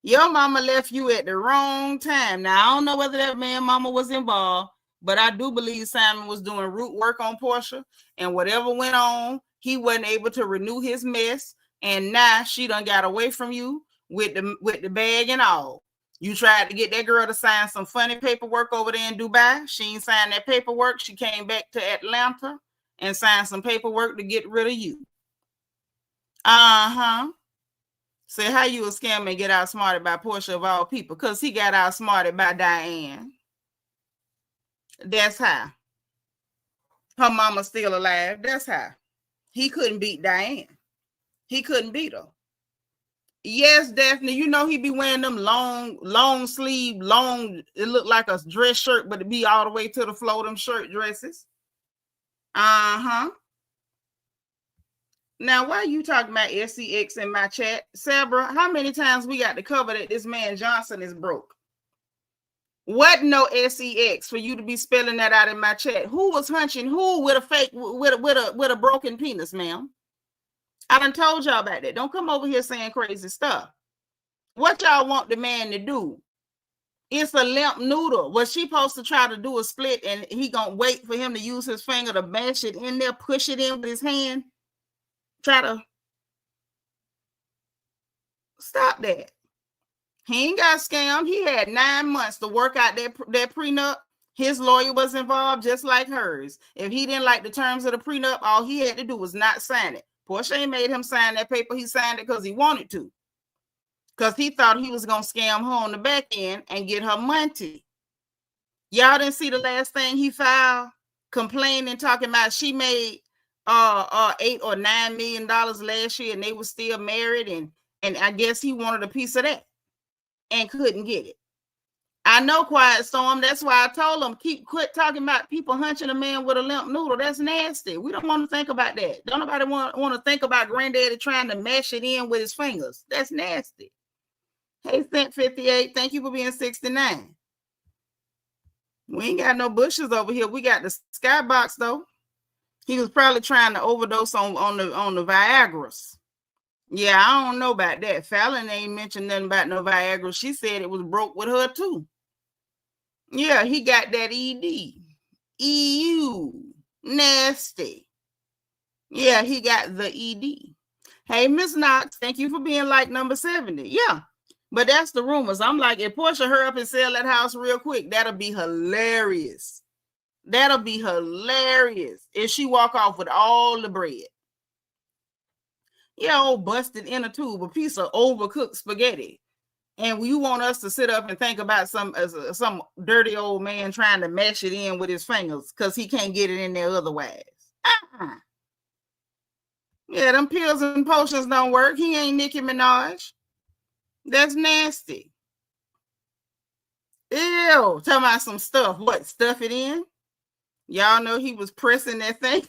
Your mama left you at the wrong time. Now, I don't know whether that man mama was involved, but I do believe Simon was doing root work on Porsha, and whatever went on, he wasn't able to renew his mess, and now she done got away from you with the bag and all. You tried to get that girl to sign some funny paperwork over there in Dubai. She ain't signed that paperwork. She came back to Atlanta and signed some paperwork to get rid of you. Say how you a scam and get outsmarted by Porsha of all people, because he got outsmarted by Diane. That's how. Her mama's still alive. That's how. He couldn't beat Diane. He couldn't beat her. Yes, Daphne, you know he be wearing them long sleeve, it looked like a dress shirt, but it be all the way to the floor, them shirt dresses. Now, why are you talking about SCX in my chat? Sabra, how many times we got to cover that this man Johnson is broke? What no SEX for you to be spelling that out in my chat? Who was hunching who with a fake with a broken penis, ma'am? I done told y'all about that. Don't come over here saying crazy stuff. What y'all want the man to do? It's a limp noodle. Was she supposed to try to do a split and he gonna wait for him to use his finger to mash it in there, push it in with his hand? Try to stop that. He ain't got scammed. He had 9 months to work out that prenup. His lawyer was involved just like hers. If he didn't like the terms of the prenup, all he had to do was not sign it. Porsha ain't made him sign that paper. He signed it because he wanted to. Because he thought he was going to scam her on the back end and get her money. Y'all didn't see the last thing he filed? Complaining, talking about she made $8 or $9 million last year and they were still married. And I guess he wanted a piece of that and couldn't get it. I know, Quiet Storm. That's why I told him, quit talking about people hunching a man with a limp noodle. That's nasty. We don't want to think about that. Don't nobody want to think about granddaddy trying to mash it in with his fingers. That's nasty. Hey, Cent 58, thank you for being 69. We ain't got no bushes over here. We got the skybox though. He was probably trying to overdose on the Viagra's. Yeah, I don't know about that. Fallon ain't mentioned nothing about no Viagra. She said it was broke with her too. Yeah, he got that ED. EU. Nasty. Yeah, he got the ED. Hey, Miss Knox, thank you for being like number 70. Yeah, But that's the rumors. I'm like, if Porsha hurry up and sell that house real quick, that'll be hilarious. That'll be hilarious if she walk off with all the bread. Yeah, old busted in a tube, a piece of overcooked spaghetti. And you want us to sit up and think about some dirty old man trying to mash it in with his fingers because he can't get it in there otherwise. Yeah, them pills and potions don't work. He ain't Nicki Minaj. That's nasty. Ew, talking about some stuff. What, stuff it in? Y'all know he was pressing that thing.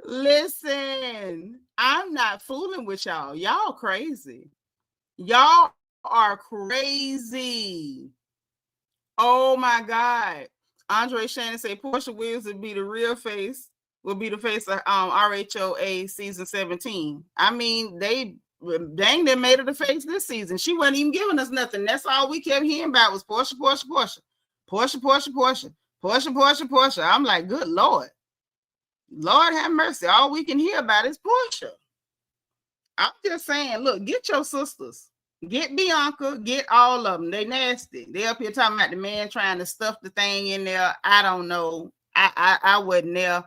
Listen, I'm not fooling with y'all. Y'all crazy. Y'all are crazy. Oh my God. Andre Shannon said Porsha Williams would be the real face, will be the face of RHOA season 17. I mean, they made her the face this season. She wasn't even giving us nothing. That's all we kept hearing about was Porsha, Porsha, Porsha. Porsha, Porsha, Porsha. Porsha, Porsha, Porsha. I'm like, good Lord. Lord have mercy. All we can hear about is Porsha. I'm just saying, look, get your sisters. Get Bianca, get all of them. They nasty. They up here talking about the man trying to stuff the thing in there. I don't know. I wouldn't there.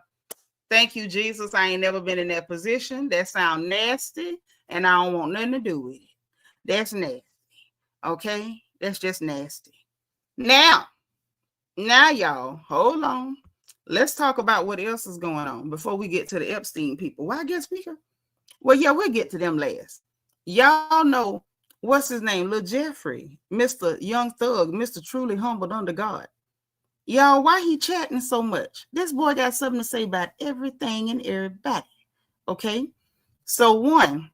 Thank you, Jesus. I ain't never been in that position. That sound nasty, and I don't want nothing to do with it. That's nasty. Okay? That's just nasty. Now, y'all, hold on. Let's talk about what else is going on before we get to the Epstein people. Well, I guess we can. Well, yeah, we'll get to them last. Y'all know, what's his name? Lil Jeffrey, Mr. Young Thug, Mr. Truly Humbled Under God. Y'all, why he chatting so much? This boy got something to say about everything and everybody. Okay? So one,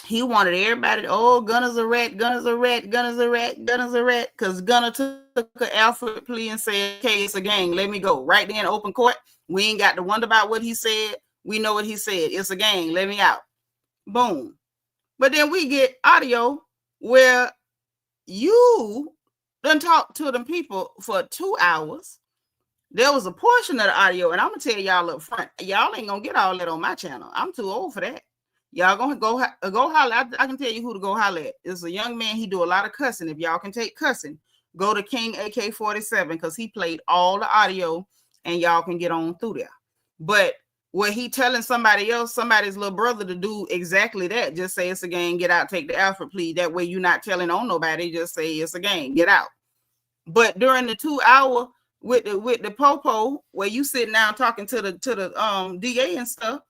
he wanted everybody, Gunna's a rat, Gunna's a rat, Gunna's a rat, Gunna's a rat, because Gunna took an Alfred plea and said, okay, it's a gang, let me go. Right there in open court. We ain't got to wonder about what he said. We know what he said. It's a gang, let me out. Boom. But then we get audio where you done talk to them people for 2 hours. There was a portion of the audio, and I'm going to tell y'all up front, y'all ain't going to get all that on my channel. I'm too old for that. Y'all going to go holler. I can tell you who to go holler at. It's a young man. He do a lot of cussing. If y'all can take cussing, go to King AK-47 because he played all the audio, and y'all can get on through there. But where he telling somebody else, somebody's little brother, to do exactly that. Just say it's a gang, get out, take the Alfred plea. That way you're not telling on nobody. Just say it's a gang, get out. But during the 2 hour with the popo, where you sitting down talking to the DA and stuff,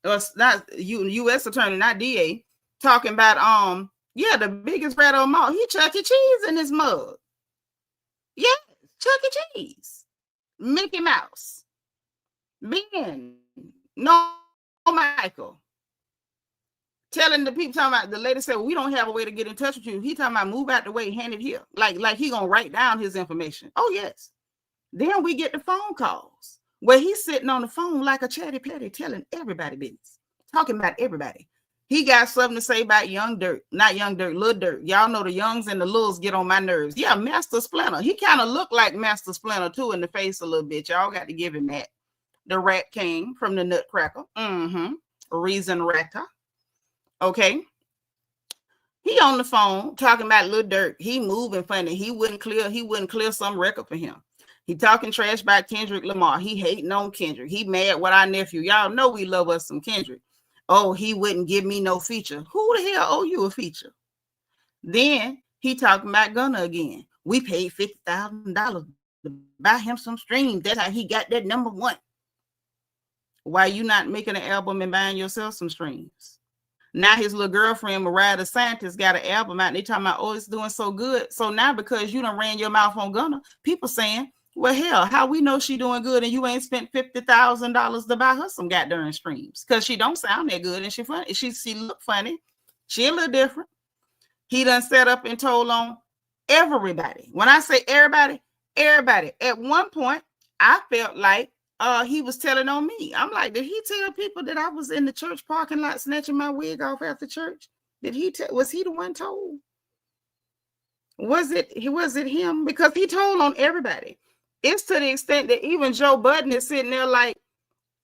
or not U.S. attorney, not DA, talking about the biggest rat on them all. He Chuck E. Cheese in his mug. Yeah, Chuck E. Cheese, Mickey Mouse, Ben. No, Michael. Telling the people, talking about, the lady said, well, we don't have a way to get in touch with you. He talking about move out the way, hand it here. Like he gonna write down his information. Oh, yes. Then we get the phone calls where he's sitting on the phone like a chatty patty telling everybody business, talking about everybody. He got something to say about Young Dirt, not Young Dirt, Lil Dirt. Y'all know the Youngs and the Lils get on my nerves. Yeah, Master Splinter. He kind of looked like Master Splinter too in the face a little bit. Y'all got to give him that. The Rat King from the Nutcracker. Reason Ratter. Okay. He on the phone talking about Lil Dirt. He moving funny. He wouldn't clear some record for him. He talking trash about Kendrick Lamar. He hating on Kendrick. He mad with our nephew. Y'all know we love us some Kendrick. Oh, he wouldn't give me no feature. Who the hell owe you a feature? Then he talking about Gunna again. We paid $50,000 to buy him some streams. That's how he got that number one. Why you not making an album and buying yourself some streams? Now his little girlfriend, Mariah the Scientist, got an album out and they talking about, oh, it's doing so good. So now because you done ran your mouth on Gunna, people saying, well, hell, how we know she doing good and you ain't spent $50,000 to buy her some goddamn streams? Because she don't sound that good and she funny. She look funny. She a little different. He done set up and told on everybody. When I say everybody, everybody. At one point, I felt like he was telling on me. I'm like, did he tell people that I was in the church parking lot snatching my wig off after church? Was he the one told? Was it him? Because he told on everybody. It's to the extent that even Joe Budden is sitting there like,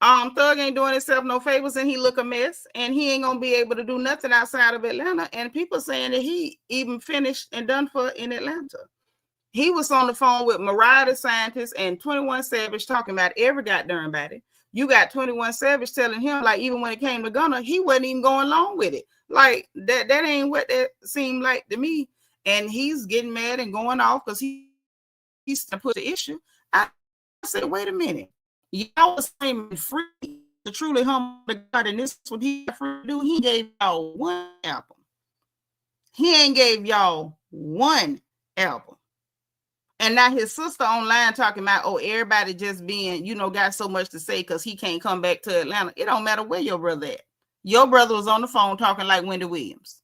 Thug ain't doing himself no favors, and he look a mess, and he ain't gonna be able to do nothing outside of Atlanta. And people saying that he even finished and done for in Atlanta. He was on the phone with Mariah the Scientist and 21 Savage talking about every goddamn body. You got 21 Savage telling him, like, even when it came to Gunna, he wasn't even going along with it. Like, that ain't what that seemed like to me. And he's getting mad and going off because he's to put the issue. I said, wait a minute. Y'all was claiming free to truly humble God, and this is what he free to do. He gave y'all one album. He ain't gave y'all one album. And now his sister online talking about, oh, everybody just being, got so much to say because he can't come back to Atlanta. It don't matter where your brother at. Your brother was on the phone talking like Wendy Williams.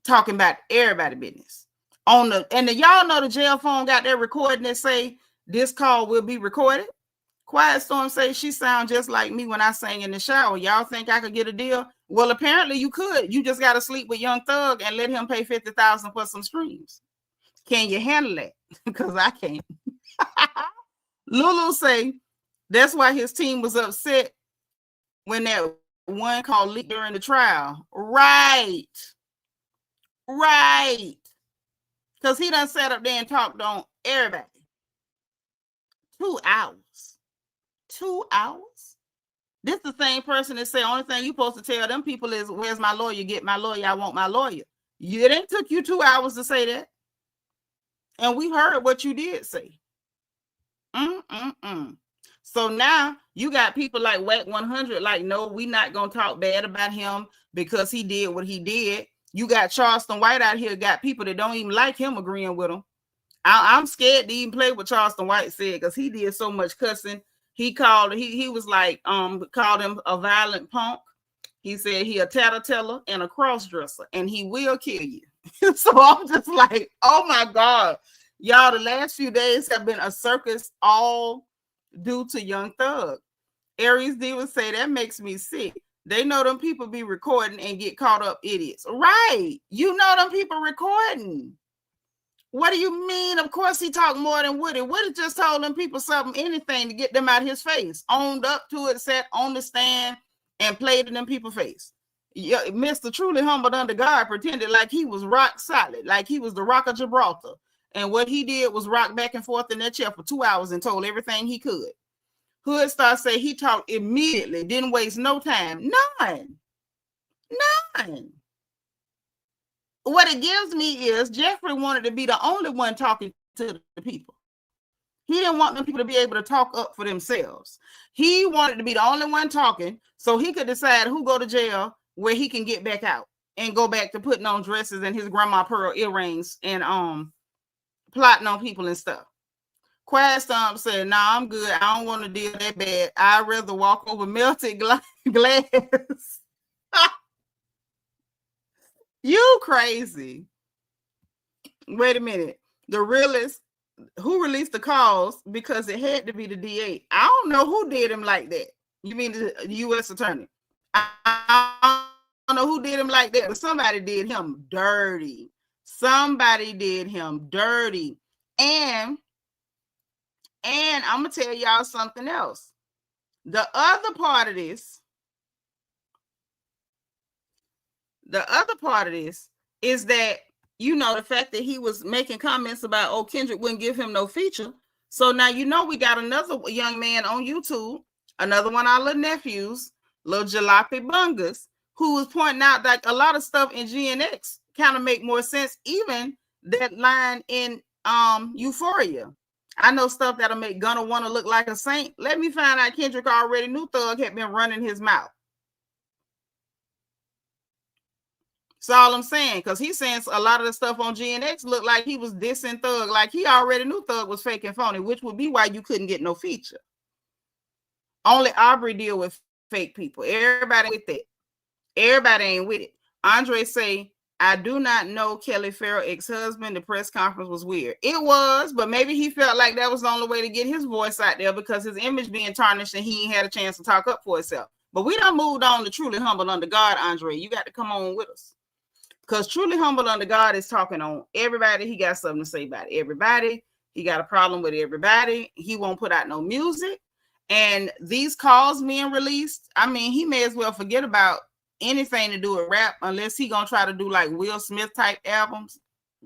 Talking about everybody business. Y'all know the jail phone got that recording that say, this call will be recorded. Quiet Storm says she sounds just like me when I sang in the shower. Y'all think I could get a deal? Well, apparently you could. You just got to sleep with Young Thug and let him pay $50,000 for some streams. Can you handle that? Because I can't. Lulu say that's why his team was upset when that one call leaked during the trial. Right. Because he done sat up there and talked on everybody. 2 hours. 2 hours? This the same person that say only thing you supposed to tell them people is, where's my lawyer? Get my lawyer. I want my lawyer. It ain't took you 2 hours to say that. And we heard what you did say. So now you got people like WAC 100 like, no, we not going to talk bad about him because he did what he did. You got Charleston White out here, got people that don't even like him agreeing with him. I'm scared to even play what Charleston White said because he did so much cussing. He was like, called him a violent punk. He said he a tattletale and a cross-dresser, and he will kill you. So I'm just like, oh my God. Y'all, the last few days have been a circus all due to Young Thug. Aries D would say that makes me sick. They know them people be recording and get caught up idiots. Right. You know them people recording. What do you mean? Of course he talked more than Woody. Woody just told them people something, anything to get them out of his face. Owned up to it, sat on the stand and played in them people's face. Mr. Truly Humbled Under God pretended like he was rock solid, like he was the Rock of Gibraltar. And what he did was rock back and forth in that chair for 2 hours and told everything he could. Hood Star say he talked immediately, didn't waste no time. None. What it gives me is Jeffrey wanted to be the only one talking to the people. He didn't want them people to be able to talk up for themselves. He wanted to be the only one talking so he could decide who go to jail, where he can get back out and go back to putting on dresses and his grandma pearl earrings and plotting on people and stuff. Quiet Stomp said, nah, I'm good. I don't want to deal that bad. I'd rather walk over melted glass. You crazy. Wait a minute. The realist who released the calls because it had to be the DA. I don't know who did him like that. You mean the U.S. attorney? I don't know who did him like that, but somebody did him dirty. And I'm going to tell y'all something else. The other part of this is that, the fact that he was making comments about, oh, Kendrick wouldn't give him no feature. So now, we got another young man on YouTube, another one of our little nephews, little Jalopy Bungas, who was pointing out that a lot of stuff in GNX kind of make more sense, even that line in Euphoria. I know stuff that'll make Gunna want to look like a saint. Let me find out Kendrick already knew Thug had been running his mouth. That's all I'm saying, because he's saying a lot of the stuff on GNX looked like he was dissing Thug, like he already knew Thug was fake and phony, which would be why you couldn't get no feature. Only Aubrey deal with fake people. Everybody with that. Everybody ain't with it. Andre say, I do not know Kelli Ferrell ex-husband. The press conference was weird. It was, but maybe he felt like that was the only way to get his voice out there because his image being tarnished and he ain't had a chance to talk up for himself. But we done moved on to Truly Humble Under God, Andre. You got to come on with us. Because Truly Humble Under God is talking on everybody. He got something to say about everybody. He got a problem with everybody. He won't put out no music. And these calls being released, I mean, he may as well forget about anything to do with rap unless he gonna try to do like Will Smith type albums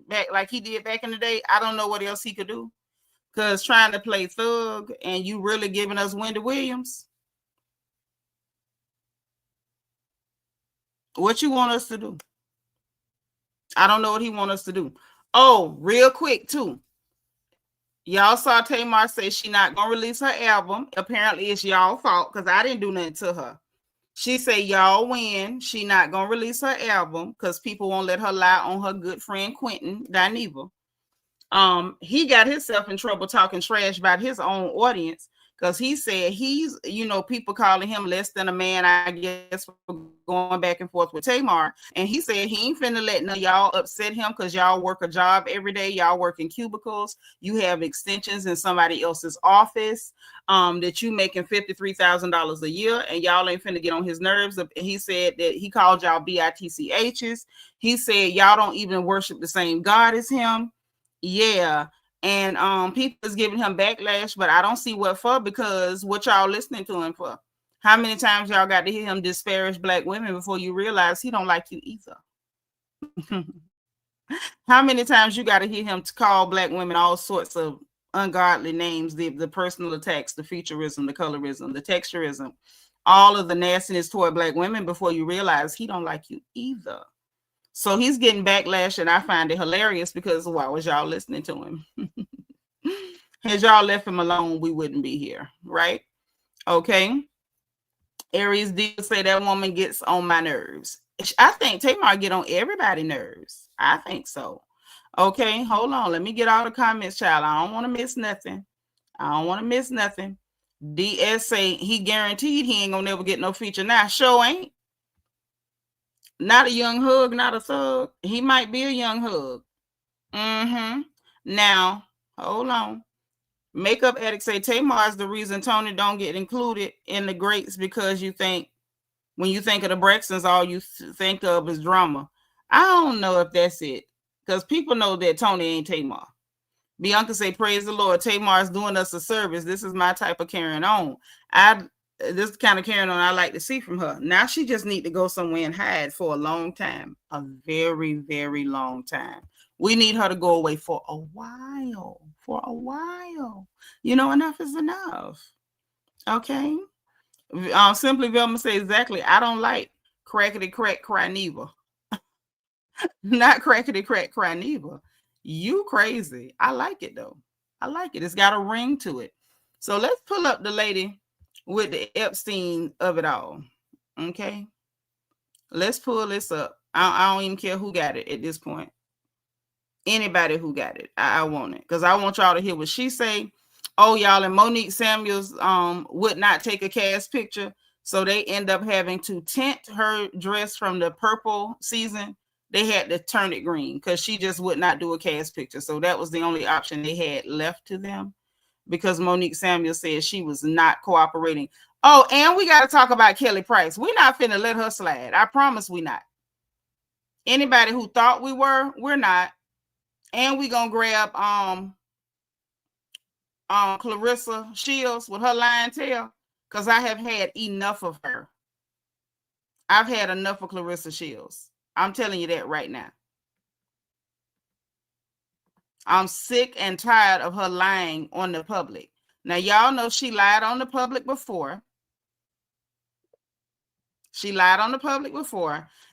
back like he did back in the day. I don't know what else he could do. Because trying to play thug and you really giving us Wendy Williams. What you want us to do? I don't know what he want us to do. Oh, real quick too. Y'all saw Tamar say she not gonna release her album. Apparently it's y'all fault because I didn't do nothing to her. She say y'all win. She not gonna release her album because people won't let her lie on her good friend Quentin Dineva. He got himself in trouble talking trash about his own audience because he said he's, people calling him less than a man, I guess, for going back and forth with Tamar. And he said he ain't finna let none of y'all upset him because y'all work a job every day. Y'all work in cubicles. You have extensions in somebody else's office that you making $53,000 a year, and y'all ain't finna get on his nerves. He said that he called y'all bitchs. He said y'all don't even worship the same God as him. Yeah. And people is giving him backlash, but I don't see what for, because what y'all listening to him for? How many times y'all got to hear him disparage black women before you realize he don't like you either? How many times you got to hear him to call black women all sorts of ungodly names, the personal attacks, the featureism, the colorism, the texturism, all of the nastiness toward black women before you realize he don't like you either? So he's getting backlash, and I find it hilarious because why was y'all listening to him? Had y'all left him alone, we wouldn't be here, right? Okay. Aries did say that woman gets on my nerves. I think Tamar get on everybody's nerves. I think so. Okay, hold on. Let me get all the comments, child. I don't want to miss nothing. DS say he guaranteed he ain't gonna never get no feature. Now, sure ain't. Not a young hug, not a thug. He might be a young hug. Now, hold on. Makeup addict say Tamar is the reason Tony don't get included in the greats because when you think of the Braxtons, all you think of is drama. I don't know if that's it, because people know that Tony ain't Tamar. Bianca say, praise the Lord, Tamar is doing us a service. This is my type of carrying on. This kind of carrying on I like to see from her. Now she just need to go somewhere and hide for a long time. A very, very long time. We need her to go away for a while. Enough is enough. Okay. Simply Velma say exactly. I don't like crackety crack cry neither. Not crackety crack cry neither. You crazy. I like it though. I like it. It's got a ring to it. So let's pull up the lady with the Epstein of it all. Okay. Let's pull this up. I don't even care who got it at this point. Anybody who got it. I want it. Because I want y'all to hear what she say. Oh, y'all, and Monique Samuels would not take a cast picture. So they end up having to tint her dress from the purple season. They had to turn it green because she just would not do a cast picture. So that was the only option they had left to them, because Monique Samuels said she was not cooperating. Oh, and we got to talk about Kelly Price. We're not finna let her slide. I promise we not. Anybody who thought we were, we're not. And we gonna grab Clarissa Shields with her lying tail, because I have had enough of her. I've had enough of Clarissa Shields. I'm telling you that right now. I'm sick and tired of her lying on the public. Now, y'all know she lied on the public before.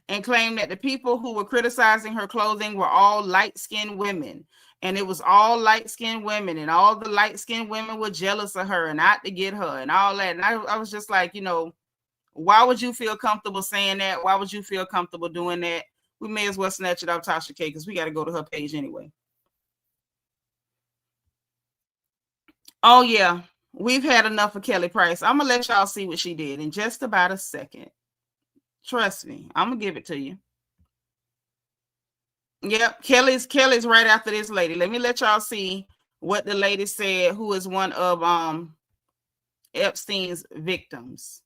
And claimed that the people who were criticizing her clothing were all light-skinned women. And it was all light-skinned women, and all the light-skinned women were jealous of her and out to get her and all that. And I was just like, why would you feel comfortable saying that? Why would you feel comfortable doing that? We may as well snatch it off Tasha K, because we got to go to her page anyway. Oh, yeah. We've had enough of Kelly Price. I'm going to let y'all see what she did in just about a second. Trust me. I'm going to give it to you. Yep. Kelly's right after this lady. Let me let y'all see what the lady said, who is one of Epstein's victims.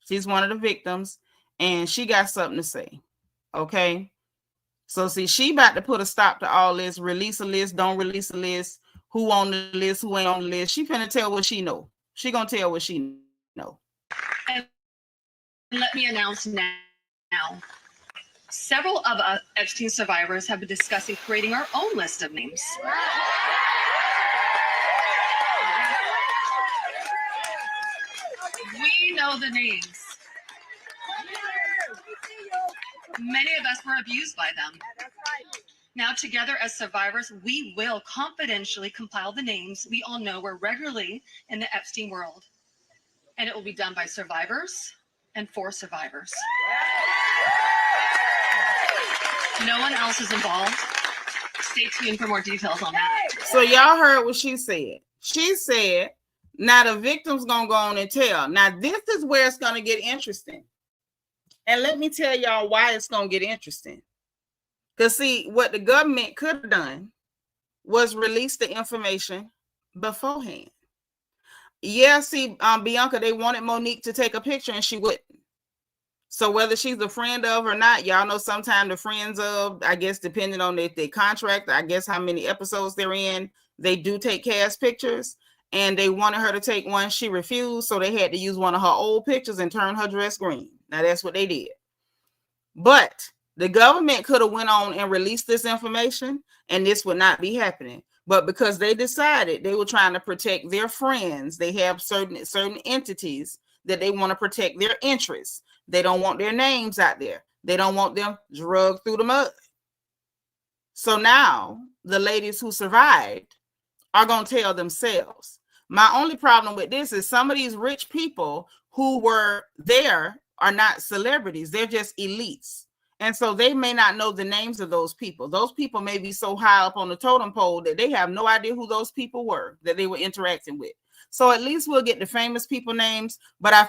She's one of the victims, and she got something to say. Okay. So see, she about to put a stop to all this. Release a list, don't release a list. Who on the list, who ain't on the list. She finna tell what she know. She gonna tell what she know. And let me announce now. Several of us Epstein survivors have been discussing creating our own list of names. We know the names. Many of us were abused by them. Now, together as survivors, we will confidentially compile the names we all know were regularly in the Epstein world. And it will be done by survivors and for survivors. No one else is involved. Stay tuned for more details on that. So y'all heard what she said. She said, now the victim's gonna go on and tell. Now this is where it's gonna get interesting. And let me tell y'all why it's gonna get interesting. Because see, what the government could have done was release the information beforehand. Yeah, see, Bianca, they wanted Monique to take a picture and she wouldn't. So whether she's a friend of or not, y'all know sometimes the friends of, I guess, depending on their contract, I guess how many episodes they're in, they do take cast pictures. And they wanted her to take one. She refused. So they had to use one of her old pictures and turn her dress green. Now that's what they did. But the government could have went on and released this information and this would not be happening. But because they decided they were trying to protect their friends, they have certain entities that they want to protect their interests. They don't want their names out there. They don't want them drugged through the mud. So now the ladies who survived are going to tell themselves. My only problem with this is some of these rich people who were there are not celebrities. They're just elites. And so they may not know the names of those people. Those people may be so high up on the totem pole that they have no idea who those people were that they were interacting with. So at least we'll get the famous people names. But I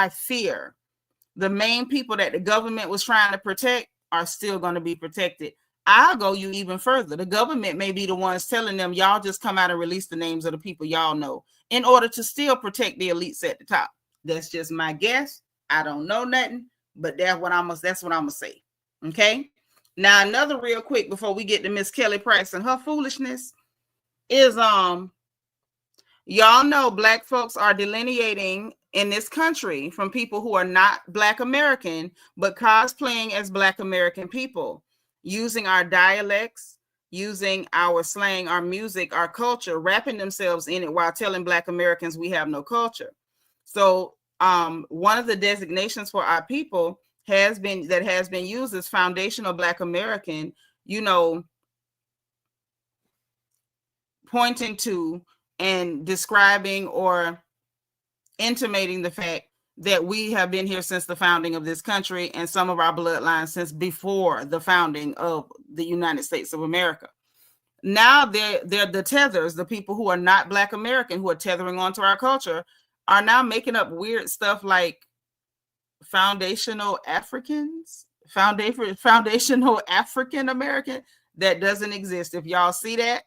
fear the main people that the government was trying to protect are still going to be protected. I'll go you even further. The government may be the ones telling them, y'all just come out and release the names of the people y'all know in order to still protect the elites at the top. That's just my guess. I don't know nothing, but that's what I'm gonna say. Okay. Now, another real quick before we get to Miss Kelly Price and her foolishness is y'all know Black folks are delineating in this country from people who are not Black American, but cosplaying as Black American people, using our dialects, using our slang, our music, our culture, wrapping themselves in it while telling Black Americans we have no culture. So one of the designations for our people has been used as foundational Black American, pointing to and describing or intimating the fact that we have been here since the founding of this country and some of our bloodlines since before the founding of the United States of America. Now they're the tethers, the people who are not Black American, who are tethering onto our culture, are now making up weird stuff like foundational Africans, foundational African American. That doesn't exist. If y'all see that,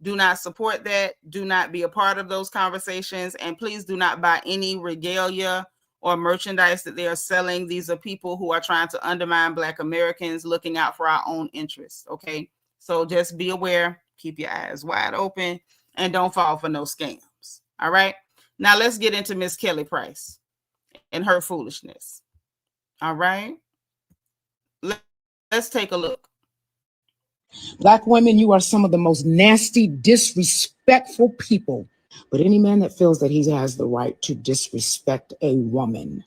do not support that. Do not be a part of those conversations. And please do not buy any regalia or merchandise that they are selling. These are people who are trying to undermine Black Americans, looking out for our own interests. Okay. So just be aware, keep your eyes wide open, and don't fall for no scams. All right. Now let's get into Miss Kelly Price and her foolishness. All right. Let's take a look. Black women, you are some of the most nasty, disrespectful people. But any man that feels that he has the right to disrespect a woman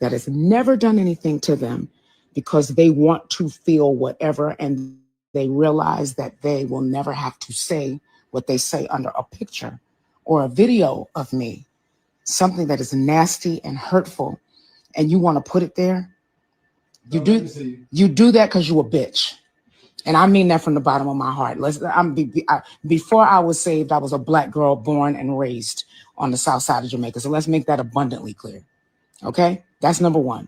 that has never done anything to them because they want to feel whatever and they realize that they will never have to say what they say under a picture or a video of me, something that is nasty and hurtful, and you want to put it there, you do that because you're a bitch. And I mean that from the bottom of my heart. Before I was saved, I was a Black girl born and raised on the south side of Jamaica. So let's make that abundantly clear. Okay? That's number one.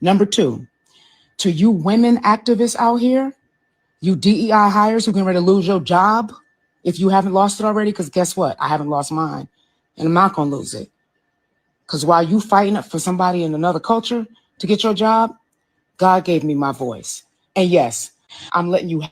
Number two, to you women activists out here, you DEI hires who getting ready to lose your job if you haven't lost it already, because guess what? I haven't lost mine, and I'm not going to lose it. Because while you fighting for somebody in another culture to get your job, God gave me my voice. And yes, I'm letting you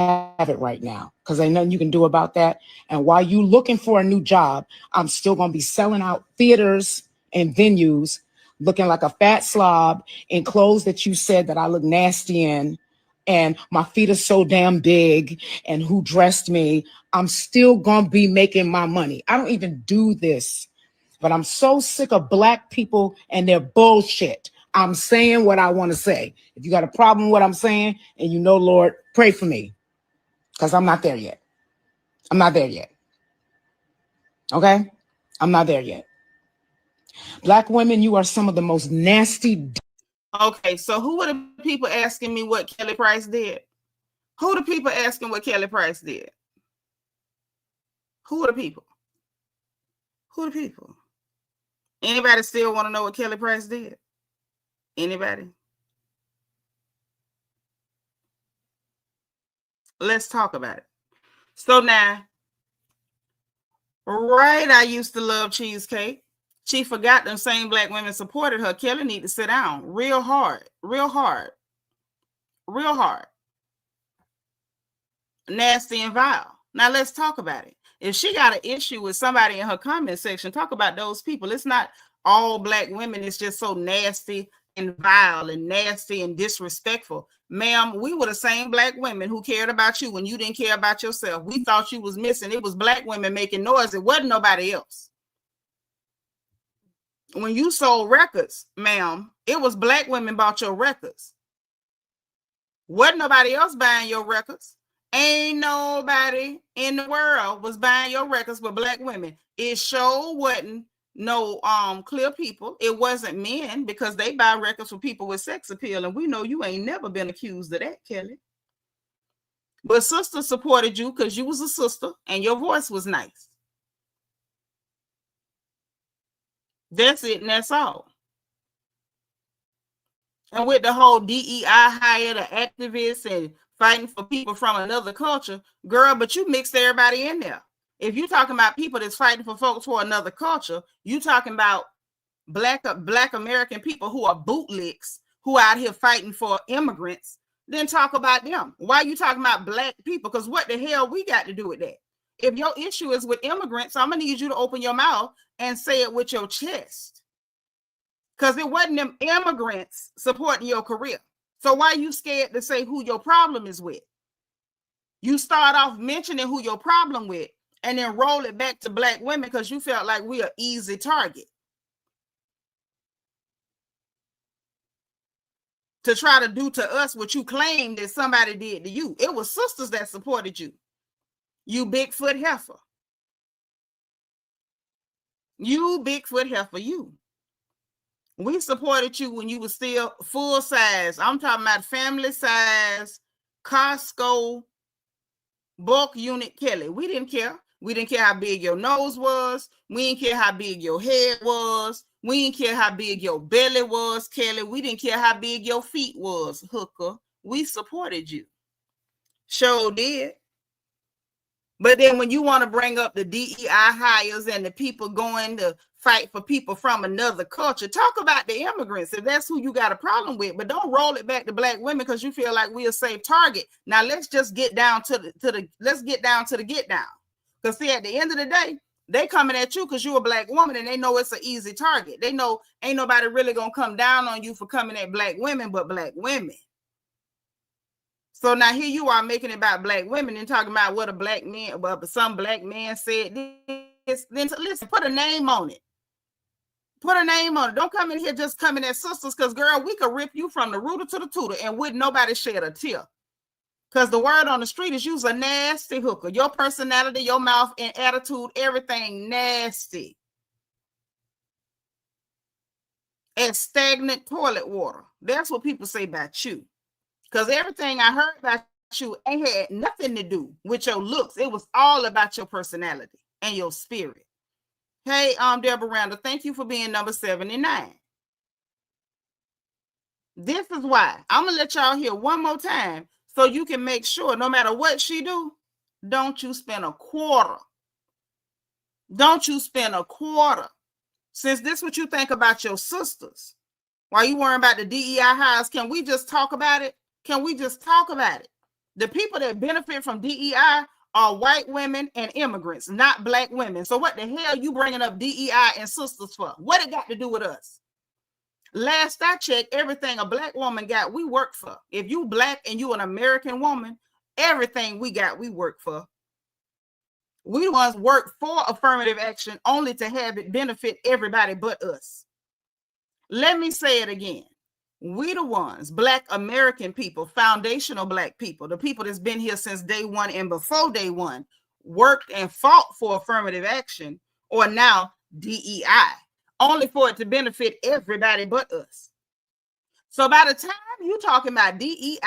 have it right now because ain't nothing you can do about that. And while you looking for a new job, I'm still going to be selling out theaters and venues, looking like a fat slob in clothes that you said that I look nasty in, and my feet are so damn big, and who dressed me. I'm still going to be making my money. I don't even do this, but I'm so sick of Black people and their bullshit. I'm saying what I want to say. If you got a problem with what I'm saying, and you know, Lord, pray for me, because I'm not there yet. I'm not there yet. Okay? I'm not there yet. Black women, you are some of the most nasty. Okay, so who are the people asking me what Kelly Price did? Who are the people asking what Kelly Price did? Who are the people? Who are the people? Anybody still want to know what Kelly Price did? Anybody? Let's talk about it. So now, right, I used to love cheesecake. She forgot them same Black women supported her. Kelly need to sit down real hard, real hard, real hard. Nasty and vile. Now let's talk about it. If she got an issue with somebody in her comment section, talk about those people. It's not all Black women. It's just so nasty and vile and nasty and disrespectful. Ma'am, we were the same Black women who cared about you when you didn't care about yourself. We thought you was missing. It was Black women making noise. It wasn't nobody else. When you sold records, ma'am, it was Black women bought your records. Wasn't nobody else buying your records. Ain't nobody in the world was buying your records but Black women. It sure wasn't no clear people. It wasn't men, because they buy records for people with sex appeal, and we know you ain't never been accused of that, Kelly. But sister supported you because you was a sister and your voice was nice. That's it, and that's all. And with the whole DEI hire, the activists and fighting for people from another culture, girl, but you mixed everybody in there. If you're talking about people that's fighting for folks for another culture, you talking about black American people who are bootlicks, who out here fighting for immigrants, then talk about them. Why are you talking about Black people? Because what the hell we got to do with that? If your issue is with immigrants, I'm going to need you to open your mouth and say it with your chest. Because it wasn't them immigrants supporting your career. So why are you scared to say who your problem is with? You start off mentioning who your problem with and then roll it back to Black women because you felt like we are easy target to try to do to us what you claim that somebody did to you. It was sisters that supported you. You Bigfoot heifer. You Bigfoot heifer, you. We supported you when you were still full size. I'm talking about family size, Costco, bulk unit Kelly. We didn't care. We didn't care how big your nose was. We didn't care how big your head was. We didn't care how big your belly was, Kelly. We didn't care how big your feet was, hooker. We supported you. Sure did. But then when you want to bring up the DEI hires and the people going to fight for people from another culture, talk about the immigrants if that's who you got a problem with. But don't roll it back to Black women because you feel like we're a safe target. Now let's just get down to the get down. Because see, at the end of the day, they coming at you because you're a Black woman and they know it's an easy target. They know ain't nobody really gonna come down on you for coming at Black women but Black women. So now here you are making it about Black women and talking about what a Black man, well, some Black man said this. Then listen, put a name on it. Put a name on it. Don't come in here just coming at sisters, because girl, we could rip you from the rooter to the tutor and wouldn't nobody shed a tear. Because the word on the street is you's a nasty hooker. Your personality, your mouth and attitude, everything nasty. And stagnant toilet water. That's what people say about you. Because everything I heard about you ain't had nothing to do with your looks. It was all about your personality and your spirit. Hey, Deborah Randall, thank you for being number 79. This is why. I'm going to let y'all hear one more time so you can make sure no matter what she do, don't you spend a quarter. Don't you spend a quarter. Since this is what you think about your sisters, while you worrying about the DEI hires, can we just talk about it? Can we just talk about it? The people that benefit from DEI are white women and immigrants, not black women. So what the hell you bringing up DEI and sisters for? What it got to do with us? Last I checked, everything a black woman got, we work for. If you black and you an American woman, everything we got, we work for. We the ones work for affirmative action only to have it benefit everybody but us. Let me say it again. We the ones, black American people, foundational black people, the people that's been here since day one and before day one, worked and fought for affirmative action, or now DEI, only for it to benefit everybody but us. So by the time you talking about DEI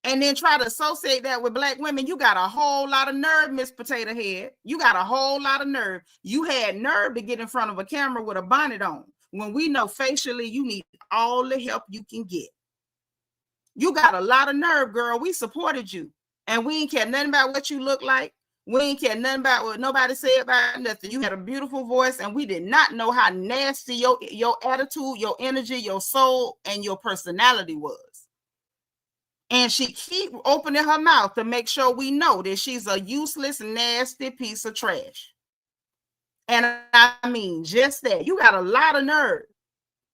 and then try to associate that with black women, you got a whole lot of nerve, Miss Potato Head. You got a whole lot of nerve. You had nerve to get in front of a camera with a bonnet on, when we know facially you need all the help you can get. You got a lot of nerve, girl. We supported you. And we ain't care nothing about what you look like. We ain't care nothing about what nobody said about nothing. You had a beautiful voice, and we did not know how nasty your attitude, your energy, your soul, and your personality was. And she keep opening her mouth to make sure we know that she's a useless, nasty piece of trash. And I mean, just that. You got a lot of nerve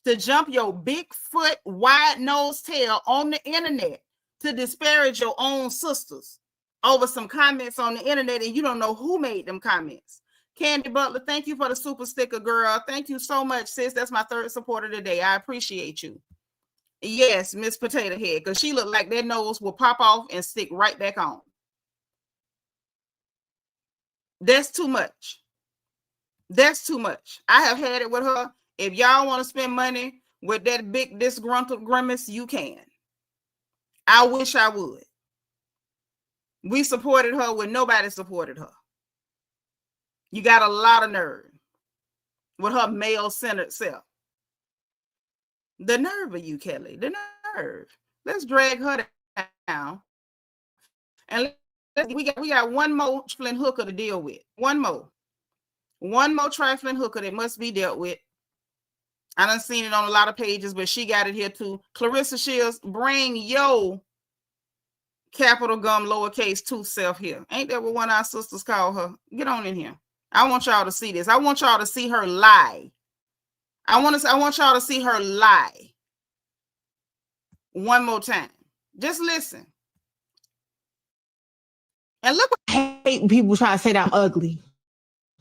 to jump your Bigfoot, wide-nosed tail on the internet to disparage your own sisters over some comments on the internet, and you don't know who made them comments. Candy Butler, thank you for the super sticker, girl. Thank you so much, sis. That's my third supporter today. I appreciate you. Yes, Miss Potato Head, because she looked like that nose will pop off and stick right back on. That's too much. That's too much. I have had it with her. If y'all want to spend money with that big disgruntled grimace, you can. I wish I would. We supported her when nobody supported her. You got a lot of nerve with her male-centered self. The nerve of you, Kelly. The nerve. Let's drag her down. And we got one more trifling hooker to deal with. One more trifling hooker that must be dealt with. I done seen it on a lot of pages, but she got it here too. Clarissa Shields, bring your capital gum lowercase 2 self here. Ain't that what one of our sisters call her? Get on in here. I want y'all to see this. I want y'all to see her lie. I want y'all to see her lie. One more time. Just listen. And look, I hate people trying to say that I'm ugly.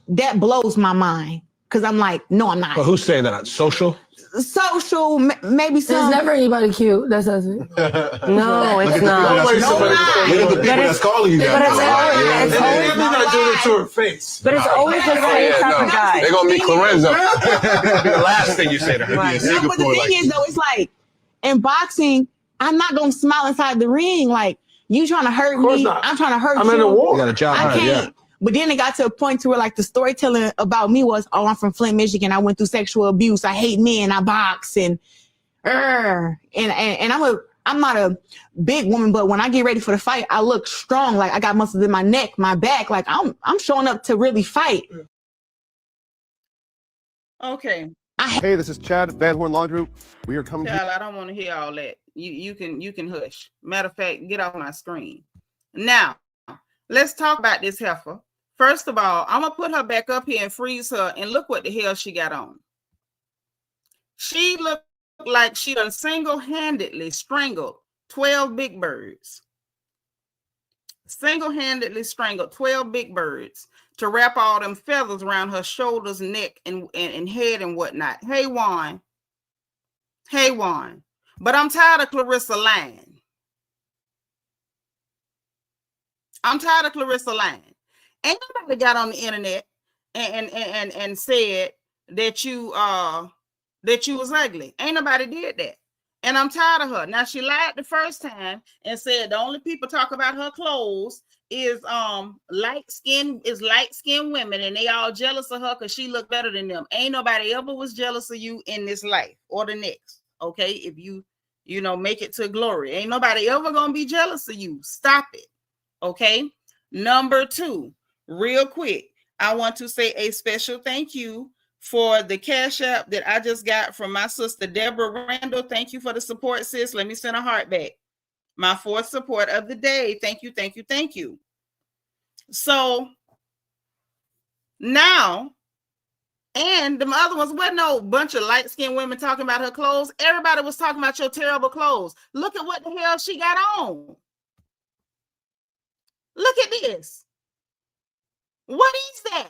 That blows my mind. Because I'm like, no, I'm not. But who's saying that? Social? Social, maybe some. There's never anybody cute. That's us. No, it's not. Look at the people that's calling you that. They're not doing it to her face. But it's always the same type of guy. They're going to meet Clarissa. The last thing you say to her. Right. No, but the thing is, though, it's like, in boxing, I'm not going to smile inside the ring. Like, you trying to hurt me. I'm trying to hurt you. I'm in a war. You got a job. I can't. Yeah. But then it got to a point to where, like, the storytelling about me was, oh, I'm from Flint, Michigan. I went through sexual abuse. I hate men. I box and I'm not a big woman, but when I get ready for the fight, I look strong. Like, I got muscles in my neck, my back. Like, I'm showing up to really fight. okay. Hey, this is Chad, Van Horn Law Group. We are coming. Chad, I don't want to hear all that. You can hush. Matter of fact, get off my screen. Now, let's talk about this heifer. First of all, I'm gonna put her back up here and freeze her, and look what the hell she got on. She looked like she done single-handedly strangled 12 big birds. Single-handedly strangled 12 big birds to wrap all them feathers around her shoulders, neck, and head and whatnot. Hey, Juan. Hey, Juan. But I'm tired of Clarissa lying. I'm tired of Clarissa lying. Ain't nobody got on the internet and said that you was ugly. Ain't nobody did that. And I'm tired of her. Now, she lied the first time and said the only people talk about her clothes is light-skinned women, and they all jealous of her because she look better than them. Ain't nobody ever was jealous of you in this life or the next. Okay, if you make it to glory, ain't nobody ever gonna be jealous of you. Stop it. Okay. Number 2, real quick, I want to say a special thank you for the Cash App that I just got from my sister Deborah Randall. Thank you for the support, sis. Let me send a heart back. My fourth support of the day. Thank you, thank you, thank you. So now, and the other ones wasn't no bunch of light-skinned women talking about her clothes. Everybody was talking about your terrible clothes. Look at what the hell she got on. Look at this. What is that?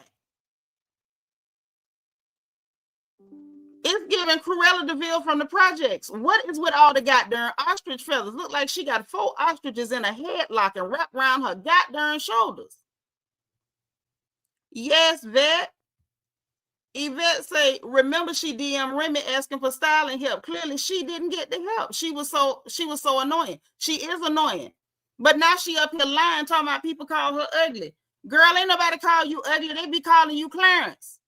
It's giving Cruella DeVille from the projects. What is with all the goddamn ostrich feathers? Look like she got 4 ostriches in a headlock and wrapped around her goddamn shoulders. Yes, Vet. Yvette say, remember she DM Remy asking for styling help. Clearly, she didn't get the help. She was so annoying. She is annoying. But now she up here lying, talking about people call her ugly. Girl, ain't nobody call you ugly. They be calling you Clarence.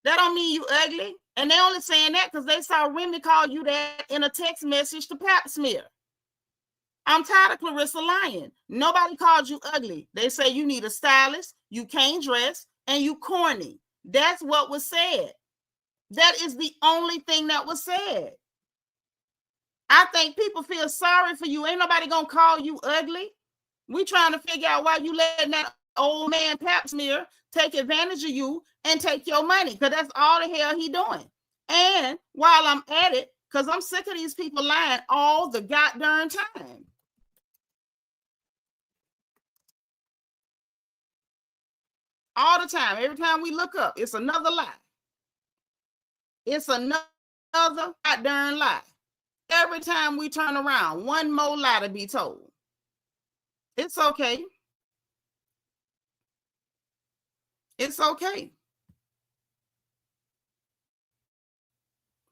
That don't mean you ugly. And they only saying that because they saw Remy call you that in a text message to Pap Smear. I'm tired of Clarissa lying. Nobody called you ugly. They say you need a stylist, you can't dress, and you corny. That's what was said. That is the only thing that was said. I think people feel sorry for you. Ain't nobody gonna call you ugly. We trying to figure out why you letting that old man Pap Smear take advantage of you and take your money, because that's all the hell he doing. And while I'm at it, because I'm sick of these people lying all the goddamn time. All the time. Every time we look up, it's another lie. It's another goddamn lie. Every time we turn around, one more lie to be told. It's okay. It's okay.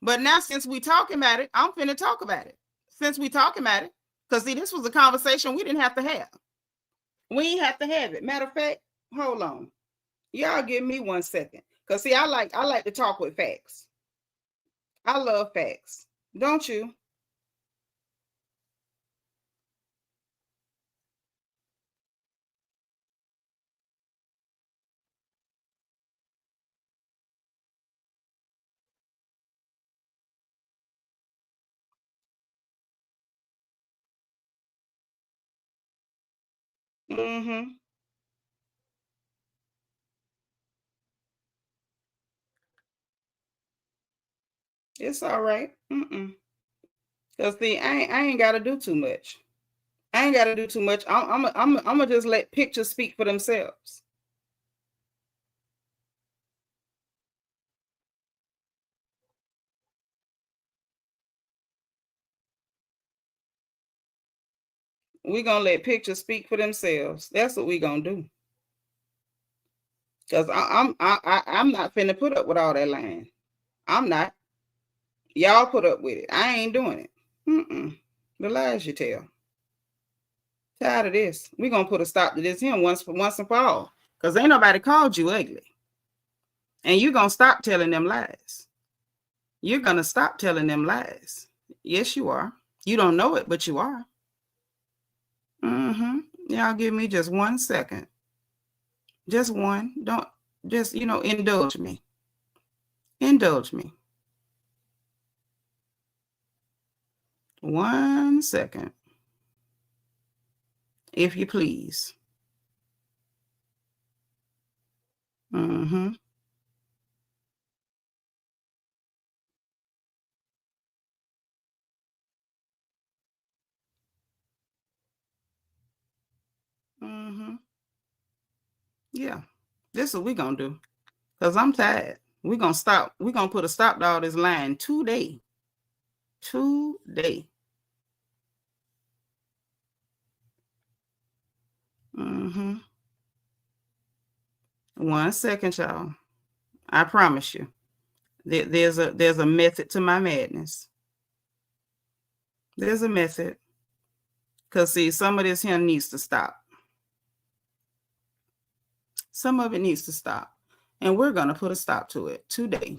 But now, since we talking about it, I'm finna talk about it. Since we talking about it, because see, this was a conversation we didn't have to have. We ain't have to have it. Matter of fact, hold on. Y'all give me 1 second. Because see, I like to talk with facts. I love facts. Don't you? Mm-hmm. It's all right. Because see, I ain't got to do too much. I ain't got to do too much. I'm gonna just let pictures speak for themselves. We're gonna let pictures speak for themselves. That's what we're gonna do. Because I'm not finna put up with all that lying. I'm not. Y'all put up with it. I ain't doing it. The lies you tell. Tired of this. We're gonna put a stop to this here once and for all. Because ain't nobody called you ugly. And you're gonna stop telling them lies. You're gonna stop telling them lies. Yes, you are. You don't know it, but you are. Y'all give me just 1 second. Just one. Don't just, indulge me. Indulge me. 1 second. If you please. Yeah. This is what we're gonna do. Because I'm tired. We're gonna stop. We're gonna put a stop to all this lying today. Today. 1 second, y'all. I promise you. There's a method to my madness. There's a method. Because see, some of this here needs to stop. Some of it needs to stop. And we're gonna put a stop to it today.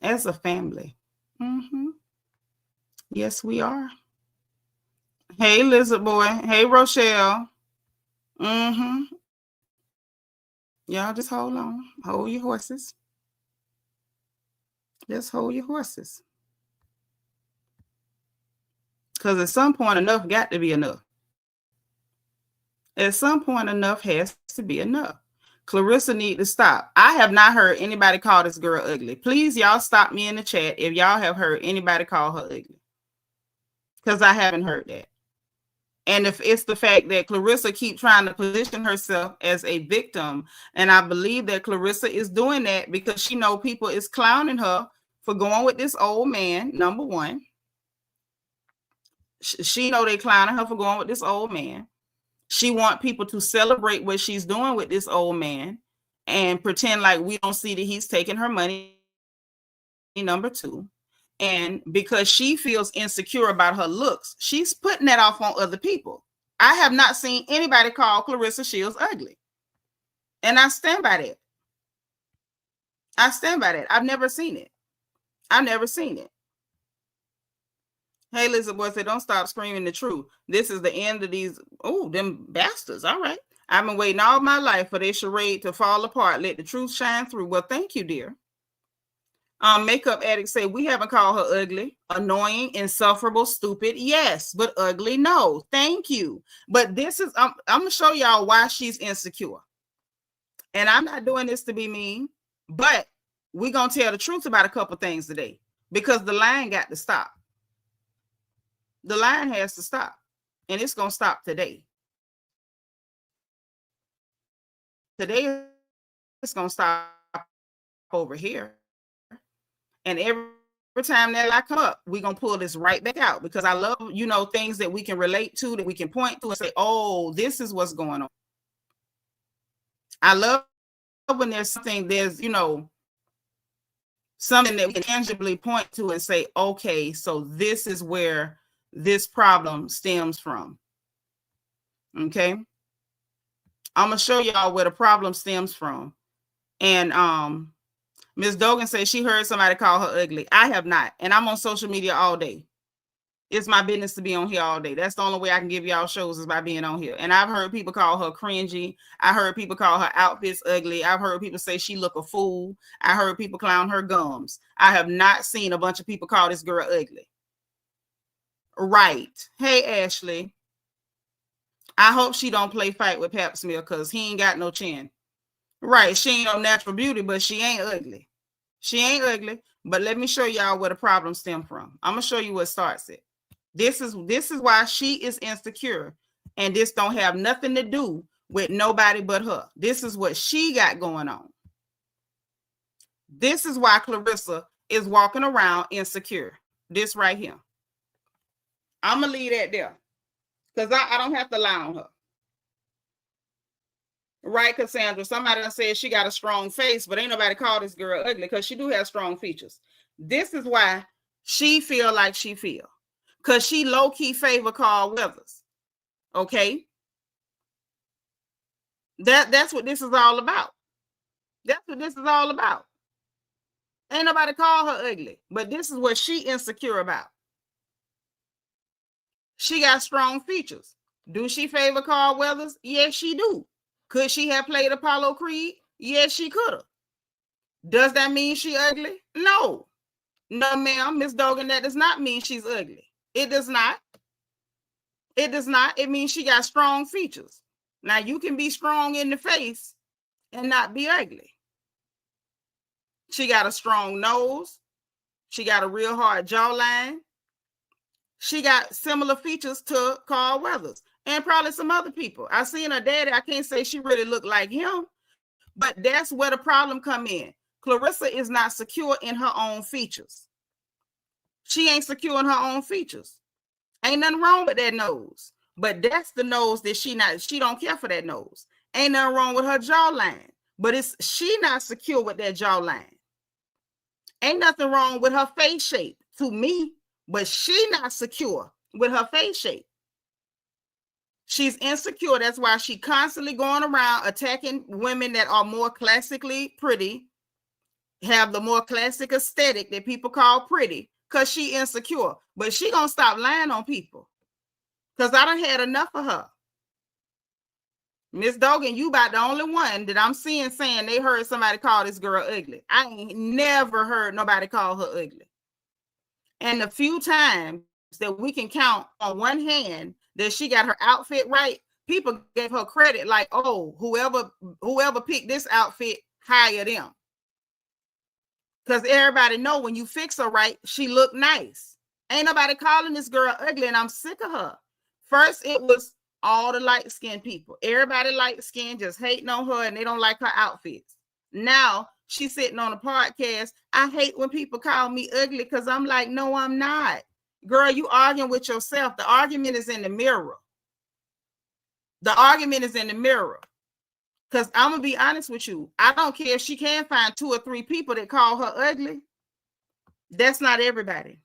As a family. Yes, we are. Hey, Lizard Boy. Hey, Rochelle. Y'all just hold on. Hold your horses. Just hold your horses. Because at some point, enough got to be enough. At some point, enough has to be enough. Clarissa need to stop. I have not heard anybody call this girl ugly. Please, y'all stop me in the chat if y'all have heard anybody call her ugly. Because I haven't heard that. And if it's the fact that Clarissa keep trying to position herself as a victim, and I believe that Clarissa is doing that because she know people is clowning her for going with this old man, number one. She know they clowning her for going with this old man. She want people to celebrate what she's doing with this old man and pretend like we don't see that he's taking her money, number two. And because she feels insecure about her looks, she's putting that off on other people. I have not seen anybody call Clarissa Shields ugly. And I stand by that. I stand by that. I've never seen it. I've never seen it. Hey, Lizard Boy said, don't stop screaming the truth. This is the end of these, them bastards. All right. I've been waiting all my life for this charade to fall apart. Let the truth shine through. Well, thank you, dear. Makeup Addict say, we haven't called her ugly, annoying, insufferable, stupid. Yes, but ugly, no. Thank you. But this is, I'm going to show y'all why she's insecure. And I'm not doing this to be mean, but we're going to tell the truth about a couple things today because the line got to stop. The line has to stop, and it's going to stop today. Today, it's going to stop over here. And every time that lie come up, we're going to pull this right back out because I love, things that we can relate to, that we can point to and say, oh, this is what's going on. I love when there's something, something that we can tangibly point to and say, okay, so this is where this problem stems from. Okay. I'm going to show y'all where the problem stems from. And Ms. Dogan says she heard somebody call her ugly. I have not. And I'm on social media all day. It's my business to be on here all day. That's the only way I can give y'all shows is by being on here. And I've heard people call her cringy. I heard people call her outfits ugly. I've heard people say she look a fool. I heard people clown her gums. I have not seen a bunch of people call this girl ugly. Right. Hey, Ashley. I hope she don't play fight with Pap Smear because he ain't got no chin. Right. She ain't no natural beauty, but she ain't ugly. She ain't ugly. But let me show y'all where the problem stems from. I'm going to show you what starts it. This is why she is insecure. And this don't have nothing to do with nobody but her. This is what she got going on. This is why Clarissa is walking around insecure. This right here. I'm going to leave that there. Because I don't have to lie on her. Right, Cassandra? Somebody done said she got a strong face, but ain't nobody call this girl ugly because she do have strong features. This is why she feel like she feel. Because she low-key favor Carl Weathers. Okay? That's what this is all about. That's what this is all about. Ain't nobody call her ugly, but this is what she insecure about. She got strong features. Do she favor Carl Weathers? Yes, she do. Could she have played Apollo Creed? Yes, she could have. Does that mean she ugly? No. No, ma'am, Miss Dogan, that does not mean she's ugly. It does not. It does not. It means she got strong features. Now, you can be strong in the face and not be ugly. She got a strong nose. She got a real hard jawline. She got similar features to Carl Weathers and probably some other people. I seen her daddy. I can't say she really looked like him, but that's where the problem come in. Clarissa is not secure in her own features. She ain't secure in her own features. Ain't nothing wrong with that nose, but that's the nose that she don't care for that nose. Ain't nothing wrong with her jawline, but she not secure with that jawline. Ain't nothing wrong with her face shape to me, but she not secure with her face shape. She's insecure. That's why she constantly going around attacking women that are more classically pretty, have the more classic aesthetic that people call pretty, because she insecure. But she gonna stop lying on people because I done had enough of her. Miss Dogan, you about the only one that I'm seeing saying they heard somebody call this girl ugly. I ain't never heard nobody call her ugly. And the few times that we can count on one hand that she got her outfit right, people gave her credit like, oh, whoever picked this outfit, hire them. Because everybody know when you fix her right, she look nice. Ain't nobody calling this girl ugly, and I'm sick of her. First, it was all the light-skinned people. Everybody light-skinned just hating on her, and they don't like her outfits. Now, she's sitting on a podcast. I hate when people call me ugly because I'm like, no, I'm not. Girl, you arguing with yourself. The argument is in the mirror. The argument is in the mirror. Because I'm going to be honest with you. I don't care if she can find 2 or 3 people that call her ugly. That's not everybody.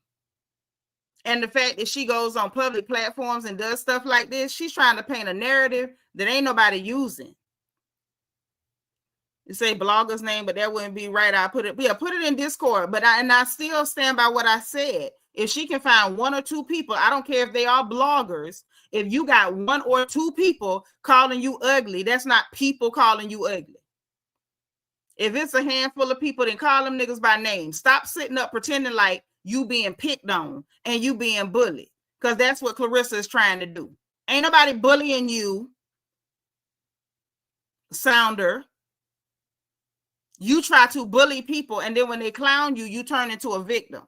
And the fact that she goes on public platforms and does stuff like this, she's trying to paint a narrative that ain't nobody using. You say blogger's name, but that wouldn't be right. I put it in Discord. But I still stand by what I said. If she can find 1 or 2 people, I don't care if they are bloggers. If you got 1 or 2 people calling you ugly, that's not people calling you ugly. If it's a handful of people, then call them niggas by name. Stop sitting up pretending like you being picked on and you being bullied. Because that's what Clarissa is trying to do. Ain't nobody bullying you, Sounder. You try to bully people, and then when they clown you, you turn into a victim.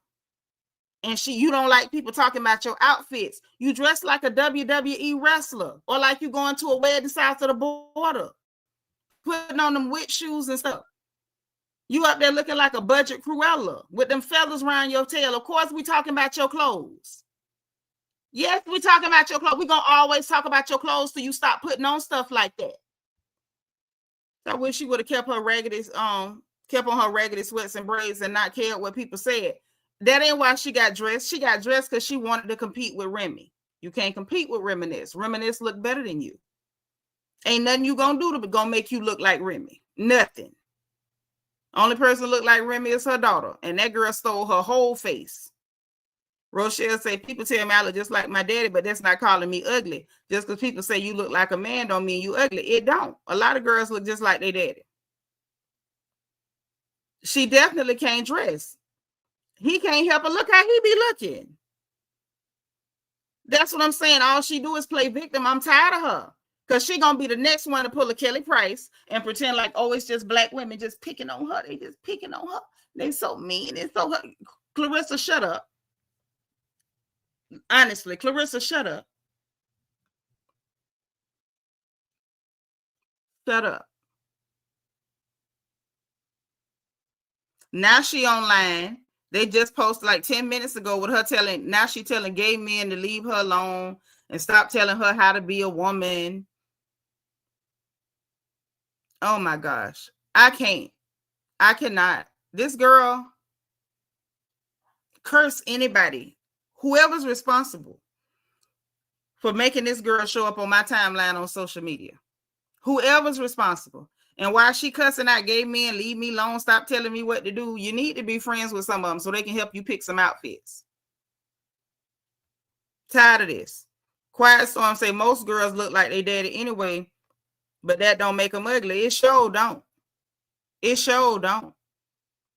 And you don't like people talking about your outfits. You dress like a WWE wrestler, or like you going to a wedding south of the border, putting on them witch shoes and stuff. You up there looking like a budget Cruella with them feathers around your tail. Of course, we talking about your clothes. Yes, we talking about your clothes. We're going to always talk about your clothes till you stop putting on stuff like that. I wish she would have kept her raggedy, kept on her raggedy sweats and braids and not cared what people said. That ain't why she got dressed. She got dressed because she wanted to compete with Remy. You can't compete with Reminisce. Reminisce look better than you. Ain't nothing you gonna do to gonna make you look like Remy. Nothing. Only person look like Remy is her daughter, and that girl stole her whole face. Rochelle say, people tell me I look just like my daddy, but that's not calling me ugly. Just because people say you look like a man don't mean you ugly. It don't. A lot of girls look just like their daddy. She definitely can't dress. He can't help her. Look how he be looking. That's what I'm saying. All she do is play victim. I'm tired of her. Because she going to be the next one to pull a Kelly Price and pretend like, oh, it's just black women just picking on her. They just picking on her. They so mean. It's so... Clarissa, shut up. Honestly, Clarissa, shut up. Shut up. Now she online. They just posted like 10 minutes ago with her now she telling gay men to leave her alone and stop telling her how to be a woman. Oh my gosh. I can't. I cannot. This girl, curse anybody, whoever's responsible for making this girl show up on my timeline on social media. Whoever's responsible. And while she cussing out gay men, leave me alone, stop telling me what to do, you need to be friends with some of them so they can help you pick some outfits. Tired of this. Quiet Storm say most girls look like they daddy anyway, but that don't make them ugly. It sure don't. It sure don't.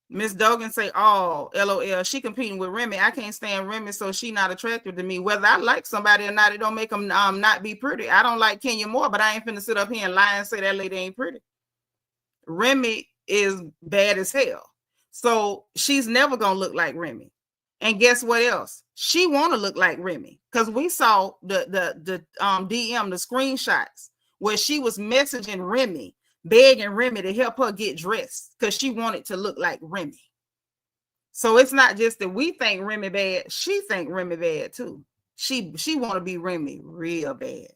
Miss Dogan say, oh, LOL, she competing with Remy. I can't stand Remy, so she not attractive to me. Whether I like somebody or not, it don't make them not be pretty. I don't like Kenya Moore, but I ain't finna sit up here and lie and say that lady ain't pretty. Remy is bad as hell. So she's never gonna look like Remy. And guess what else? She wanna look like Remy. Because we saw the DM, the screenshots where she was messaging Remy, begging Remy to help her get dressed because she wanted to look like Remy. So it's not just that we think Remy bad, she think Remy bad too. She want to be Remy real bad.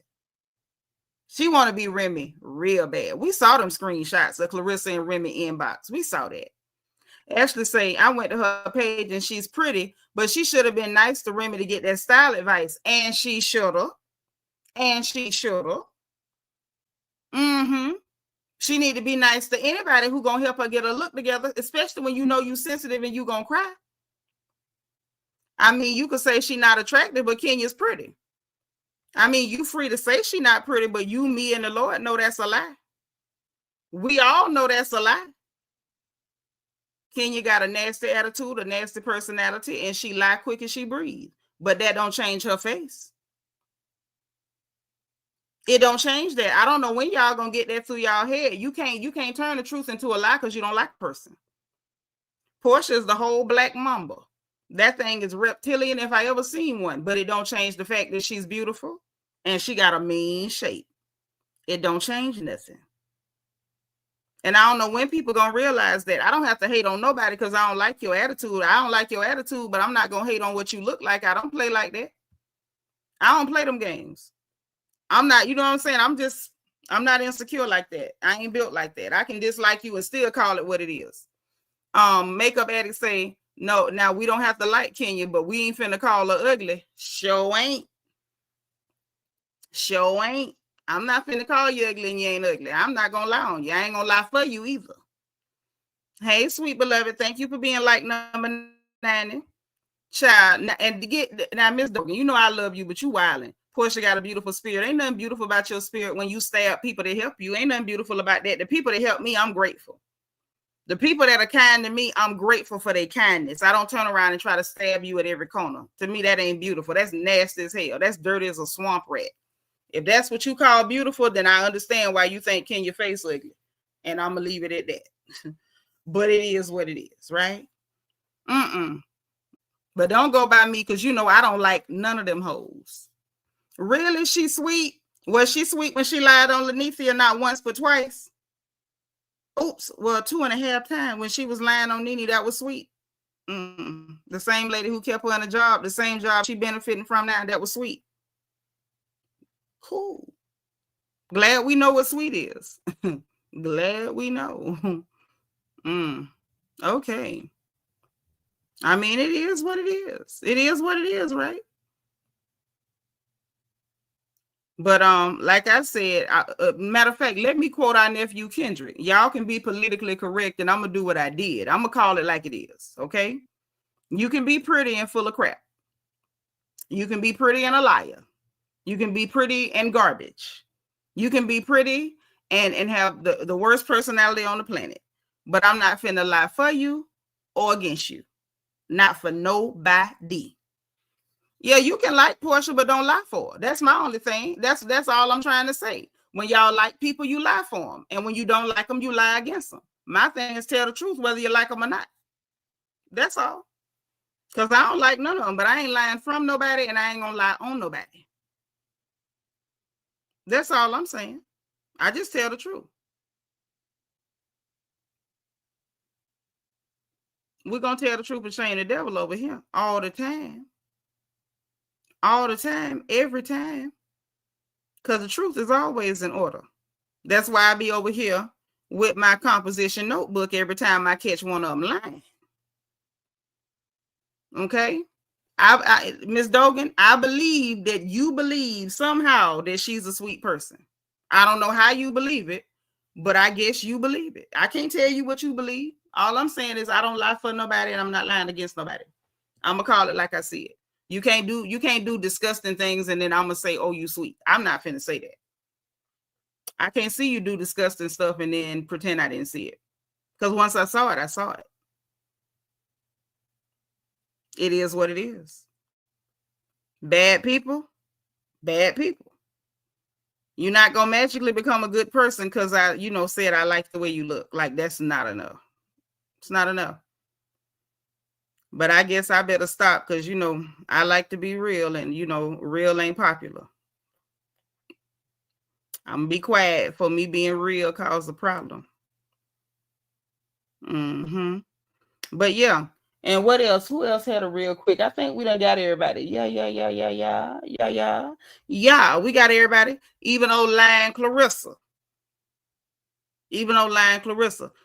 She want to be Remy real bad. We saw them screenshots of Clarissa and Remy inbox. We saw that. Ashley say, I went to her page and she's pretty, but she should have been nice to Remy to get that style advice. And she should have. And she should have. She need to be nice to anybody who gonna help her get her look together, especially when you know you sensitive and you gonna cry. I mean, you could say she not attractive, but Kenya's pretty. I mean, you free to say she not pretty, but you, me, and the Lord know that's a lie. We all know that's a lie. Kenya got a nasty attitude, a nasty personality, and she lie quick as she breathes. but that don't change her face. It don't change that. I don't know when y'all gonna get that through y'all head. You can't turn the truth into a lie because you don't like a person. Porsha is the whole black mamba. That thing is reptilian if I ever seen one, but it don't change the fact that she's beautiful and she got a mean shape. It don't change nothing. And I don't know when people gonna realize that. I don't have to hate on nobody because I don't like your attitude. I don't like your attitude, but I'm not gonna hate on what you look like. I don't play like that. I don't play them games. I'm not, you know what I'm saying? I'm not insecure like that. I ain't built like that. I can dislike you and still call it what it is. Makeup addicts say, no, now we don't have to like Kenya, but we ain't finna call her ugly. Sure ain't. Sure ain't. I'm not finna call you ugly and you ain't ugly. I'm not gonna lie on you. I ain't gonna lie for you either. Hey, sweet beloved, thank you for being like number 90. Child, and to get now, Miss Dogan, you know I love you, but you wildin'. Porsha got a beautiful spirit. Ain't nothing beautiful about your spirit when you stab people that help you. Ain't nothing beautiful about that. The people that help me, I'm grateful. The people that are kind to me, I'm grateful for their kindness. I don't turn around and try to stab you at every corner. To me, that ain't beautiful. That's nasty as hell. That's dirty as a swamp rat. If that's what you call beautiful, then I understand why you think Kenya face ugly. And I'm going to leave it at that. But it is what it is, right? But don't go by me because you know I don't like none of them hoes. Really? She sweet? Was she sweet when she lied on Lanithia not once but twice? Oops. Well, 2.5 times when she was lying on Nene, that was sweet. The same lady who kept her in a job, the same job she benefiting from now, that was sweet. Cool. Glad we know what sweet is. Glad we know. Okay. I mean, it is what it is. It is what it is, right? But like I said, matter of fact, let me quote our nephew Kendrick. Y'all can be politically correct, and I'm gonna do what I did. I'm gonna call it like it is. Okay, you can be pretty and full of crap. You can be pretty and a liar. You can be pretty and garbage. You can be pretty and have the worst personality on the planet. But I'm not finna lie for you or against you. Not for nobody. Yeah, you can like Porsha, but don't lie for her. That's my only thing. That's all I'm trying to say. When y'all like people, you lie for them. And when you don't like them, you lie against them. My thing is tell the truth, whether you like them or not. That's all. Because I don't like none of them, but I ain't lying from nobody, and I ain't going to lie on nobody. That's all I'm saying. I just tell the truth. We're going to tell the truth and shame the devil over here all the time. All the time, every time. Because the truth is always in order. That's why I be over here with my composition notebook every time I catch one of them lying. Okay? Ms. Dogan, I believe that you believe somehow that she's a sweet person. I don't know how you believe it, but I guess you believe it. I can't tell you what you believe. All I'm saying is I don't lie for nobody, and I'm not lying against nobody. I'm going to call it like I see it. You can't do disgusting things and then I'm gonna say, oh, you sweet. I'm not finna say that. I can't see you do disgusting stuff and then pretend I didn't see it. Because once I saw it, I saw it. It is what it is. Bad people, bad people. You're not gonna magically become a good person because I, said I like the way you look. Like that's not enough. It's not enough. But I guess I better stop because, I like to be real and, real ain't popular. I'm going to be quiet for me being real cause a problem. But yeah. And what else? Who else had a real quick? I think we done got everybody. Yeah. We got everybody. Even old lying Clarissa.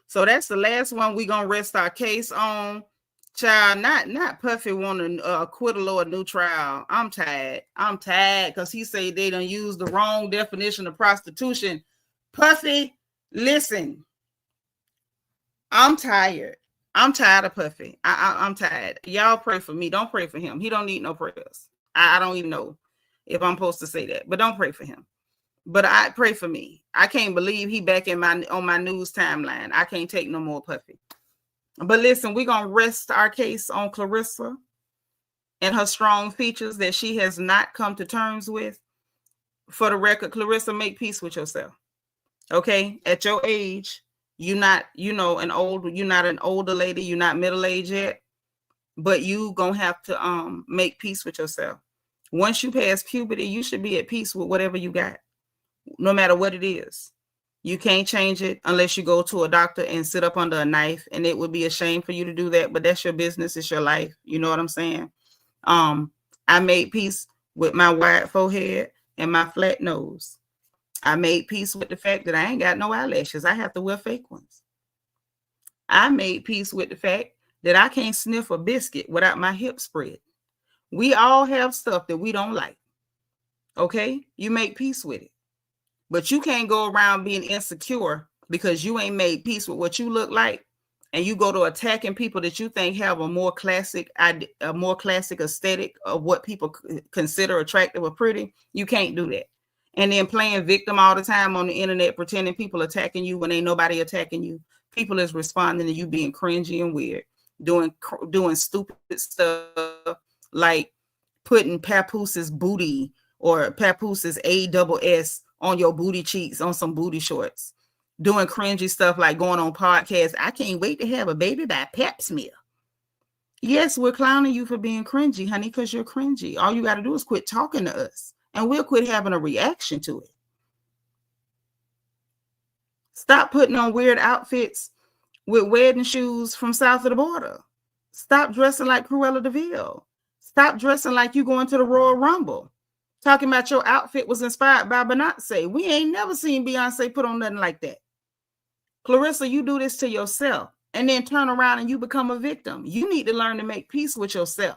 So that's the last one we going to rest our case on. Child, not Puffy wanting acquittal or a new trial. I'm tired because he said they done used the wrong definition of prostitution. Puffy, listen. I'm tired. I'm tired of Puffy. I'm tired. Y'all pray for me. Don't pray for him. He don't need no prayers. I don't even know if I'm supposed to say that, but don't pray for him. But I pray for me. I can't believe he back on my news timeline. I can't take no more Puffy. But listen, we're going to rest our case on Clarissa. and her strong features that she has not come to terms with, for the record, Clarissa, make peace with yourself. Okay? At your age, you're not, you're not an older lady, you're not middle-aged yet, but you gonna have to make peace with yourself. Once you pass puberty, you should be at peace with whatever you got, no matter what it is. You can't change it unless you go to a doctor and sit up under a knife, and it would be a shame for you to do that, but that's your business, it's your life. You know what I'm saying? I made peace with my wide forehead and my flat nose. I made peace with the fact that I ain't got no eyelashes. I have to wear fake ones. I made peace with the fact that I can't sniff a biscuit without my hips spread. We all have stuff that we don't like. Okay? You make peace with it. But you can't go around being insecure because you ain't made peace with what you look like, and you go to attacking people that you think have a more classic aesthetic of what people consider attractive or pretty. You can't do that. And then playing victim all the time on the internet, pretending people attacking you when ain't nobody attacking you. People is responding to you being cringy and weird, doing stupid stuff like putting Papooses booty or Papooses ASS on your booty cheeks on some booty shorts, doing cringy stuff like going on podcasts. I can't wait to have a baby by Pap smear. Yes, we're clowning you for being cringy, honey, because you're cringy. All you got to do is quit talking to us, and we'll quit having a reaction to it. Stop putting on weird outfits with wedding shoes from south of the border. Stop dressing like Cruella de Vil. Stop dressing like you going to the Royal Rumble. Talking about your outfit was inspired by Beyonce. We ain't never seen Beyonce put on nothing like that. Clarissa, you do this to yourself and then turn around and you become a victim. You need to learn to make peace with yourself.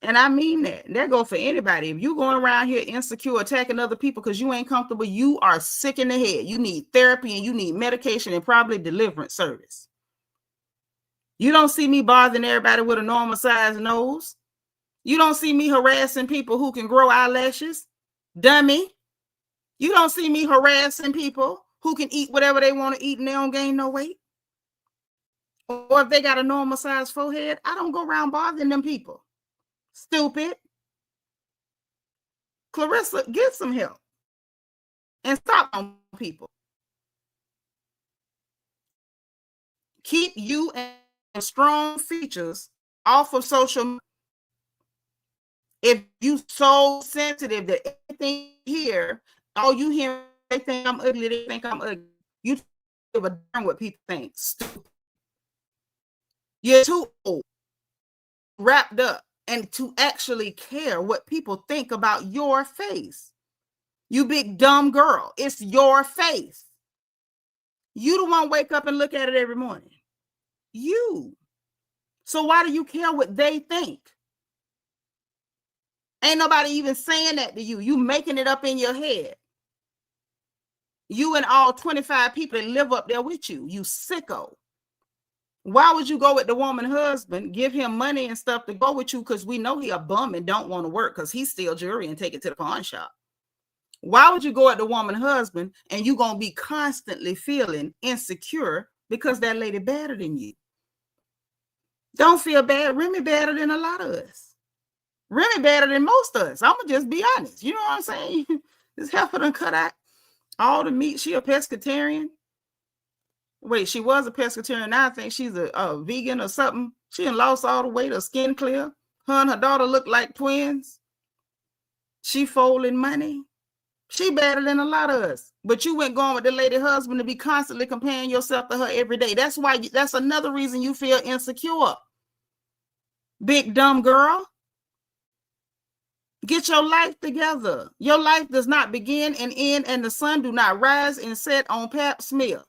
And I mean that. That goes for anybody. If you're going around here insecure, attacking other people because you ain't comfortable, you are sick in the head. You need therapy and you need medication and probably deliverance service. You don't see me bothering everybody with a normal size nose. You don't see me harassing people who can grow eyelashes. Dummy. You don't see me harassing people who can eat whatever they want to eat and they don't gain no weight. Or if they got a normal size forehead, I don't go around bothering them people. Stupid. Clarissa, get some help and stop on people. Keep you and strong features off of social media. If you so sensitive that everything here, all you hear, they think I'm ugly, they think I'm ugly. You give a damn what people think. Stupid. You're too old, wrapped up, and to actually care what people think about your face. You big dumb girl. It's your face. You the one wake up and look at it every morning. You. So why do you care what they think? Ain't nobody even saying that to you. You making it up in your head. You and all 25 people that live up there with you. You sicko. Why would you go with the woman husband, give him money and stuff to go with you because we know he a bum and don't want to work because he steal jewelry and take it to the pawn shop? Why would you go at the woman husband and you going to be constantly feeling insecure because that lady better than you? Don't feel bad. Remy better than a lot of us. Remy better than most of us. I'm going to just be honest. You know what I'm saying? This heifer done cut out all the meat. She a pescatarian. Wait, she was a pescatarian. Now I think she's a vegan or something. She done lost all the weight, her skin clear. Her and her daughter look like twins. She folding money. She better than a lot of us. But you went going with the lady husband to be constantly comparing yourself to her every day. That's why. That's another reason you feel insecure. Big dumb girl. Get your life together. Your life does not begin and end, and the sun do not rise and set on Pap smear.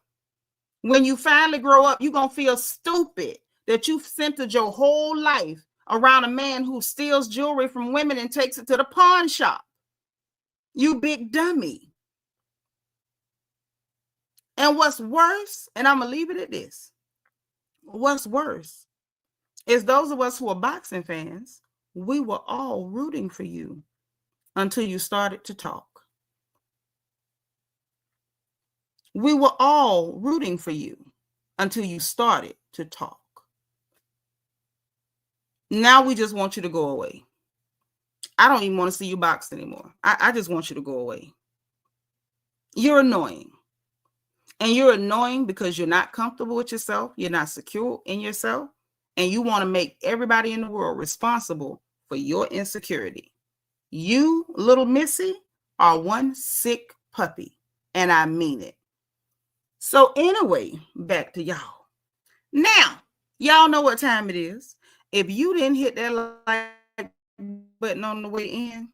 When you finally grow up, you're going to feel stupid that you've centered your whole life around a man who steals jewelry from women and takes it to the pawn shop. You big dummy. And what's worse, and I'm going to leave it at this. What's worse is those of us who are boxing fans, we were all rooting for you until you started to talk. We were all rooting for you until you started to talk. Now we just want you to go away. I don't even want to see you box anymore. I just want you to go away. You're annoying. And you're annoying because you're not comfortable with yourself. You're not secure in yourself. And you want to make everybody in the world responsible for your insecurity. You, little Missy, are one sick puppy. And I mean it. So anyway, back to y'all. Now, y'all know what time it is. If you didn't hit that like button on the way in,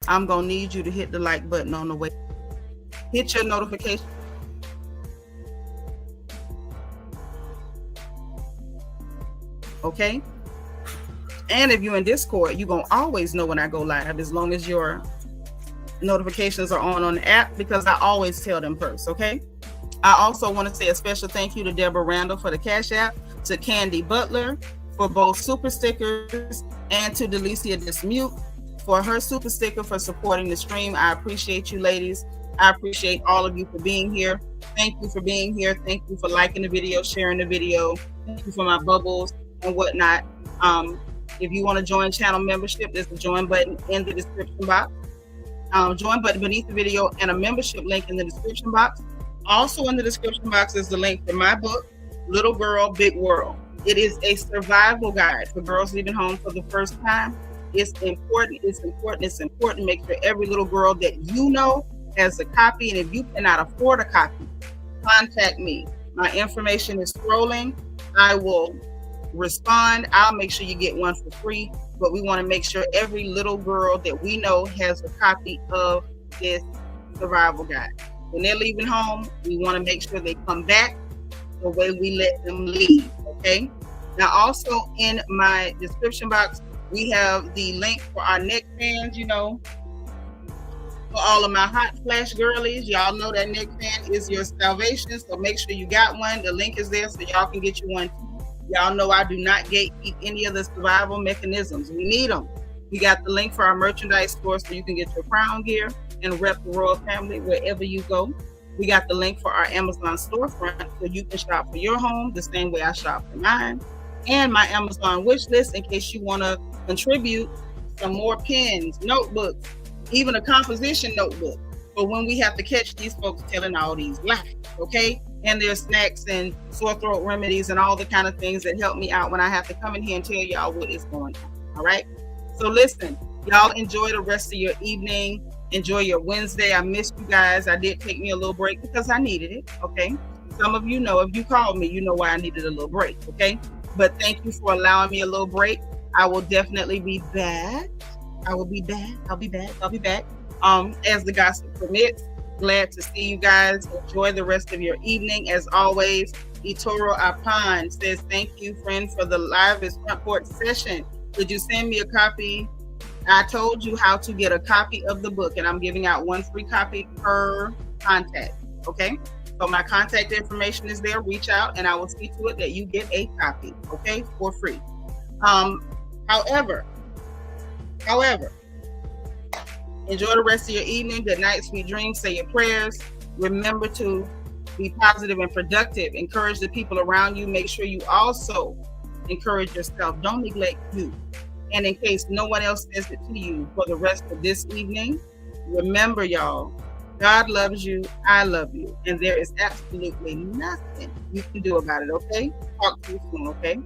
I'm going to need you to hit the like button on the way. Hit your notification. Okay? And if you're in Discord, you're going to always know when I go live as long as your notifications are on the app, because I always tell them first, okay? I also want to say a special thank you to Deborah Randall for the Cash App, to Candy Butler for both super stickers, and to Delicia Dismute for her super sticker for supporting the stream. I appreciate you, ladies. I appreciate all of you for being here. Thank you for being here. Thank you for liking the video, sharing the video. Thank you for my bubbles and whatnot. If you want to join channel membership, there's the join button in the description box. Join button beneath the video and a membership link in the description box. Also in the description box is the link for my book, Little Girl, Big World. It is a survival guide for girls leaving home for the first time. It's important. It's important. It's important. Make sure every little girl that you know has a copy. And if you cannot afford a copy, contact me. My information is scrolling. I will respond. I'll make sure you get one for free. But we want to make sure every little girl that we know has a copy of this survival guide. When they're leaving home, we want to make sure they come back the way we let them leave, okay? Now, also in my description box, we have the link for our neck fans, you know, for all of my hot flash girlies. Y'all know that neck fan is your salvation, so make sure you got one. The link is there so y'all can get you one too. Y'all know I do not gatekeep any of the survival mechanisms. We need them. We got the link for our merchandise store so you can get your crown gear and rep the royal family wherever you go. We got the link for our Amazon storefront so you can shop for your home the same way I shop for mine. And my Amazon wish list in case you want to contribute some more pens, notebooks, even a composition notebook. But when we have to catch these folks telling all these lies, okay? And there's snacks and sore throat remedies and all the kind of things that help me out when I have to come in here and tell y'all what is going on, all right? So listen, y'all enjoy the rest of your evening. Enjoy your Wednesday. I missed you guys. I did take me a little break because I needed it, okay? Some of you know, if you called me, you know why I needed a little break, okay? But thank you for allowing me a little break. I will definitely be back. I will be back. I'll be back. I'll be back. As the gossip permits. Glad to see you guys. Enjoy the rest of your evening. As always, Itoro Apan says, thank you, friend, for the livest front porch session. Could you send me a copy? I told you how to get a copy of the book, and I'm giving out one free copy per contact, okay? So my contact information is there. Reach out, and I will see to it that you get a copy, okay, for free. However, enjoy the rest of your evening. Good night, sweet dreams. Say your prayers. Remember to be positive and productive. Encourage the people around you. Make sure you also encourage yourself. Don't neglect you. And in case no one else says it to you for the rest of this evening, remember, y'all, God loves you. I love you. And there is absolutely nothing you can do about it, okay? Talk to you soon, okay?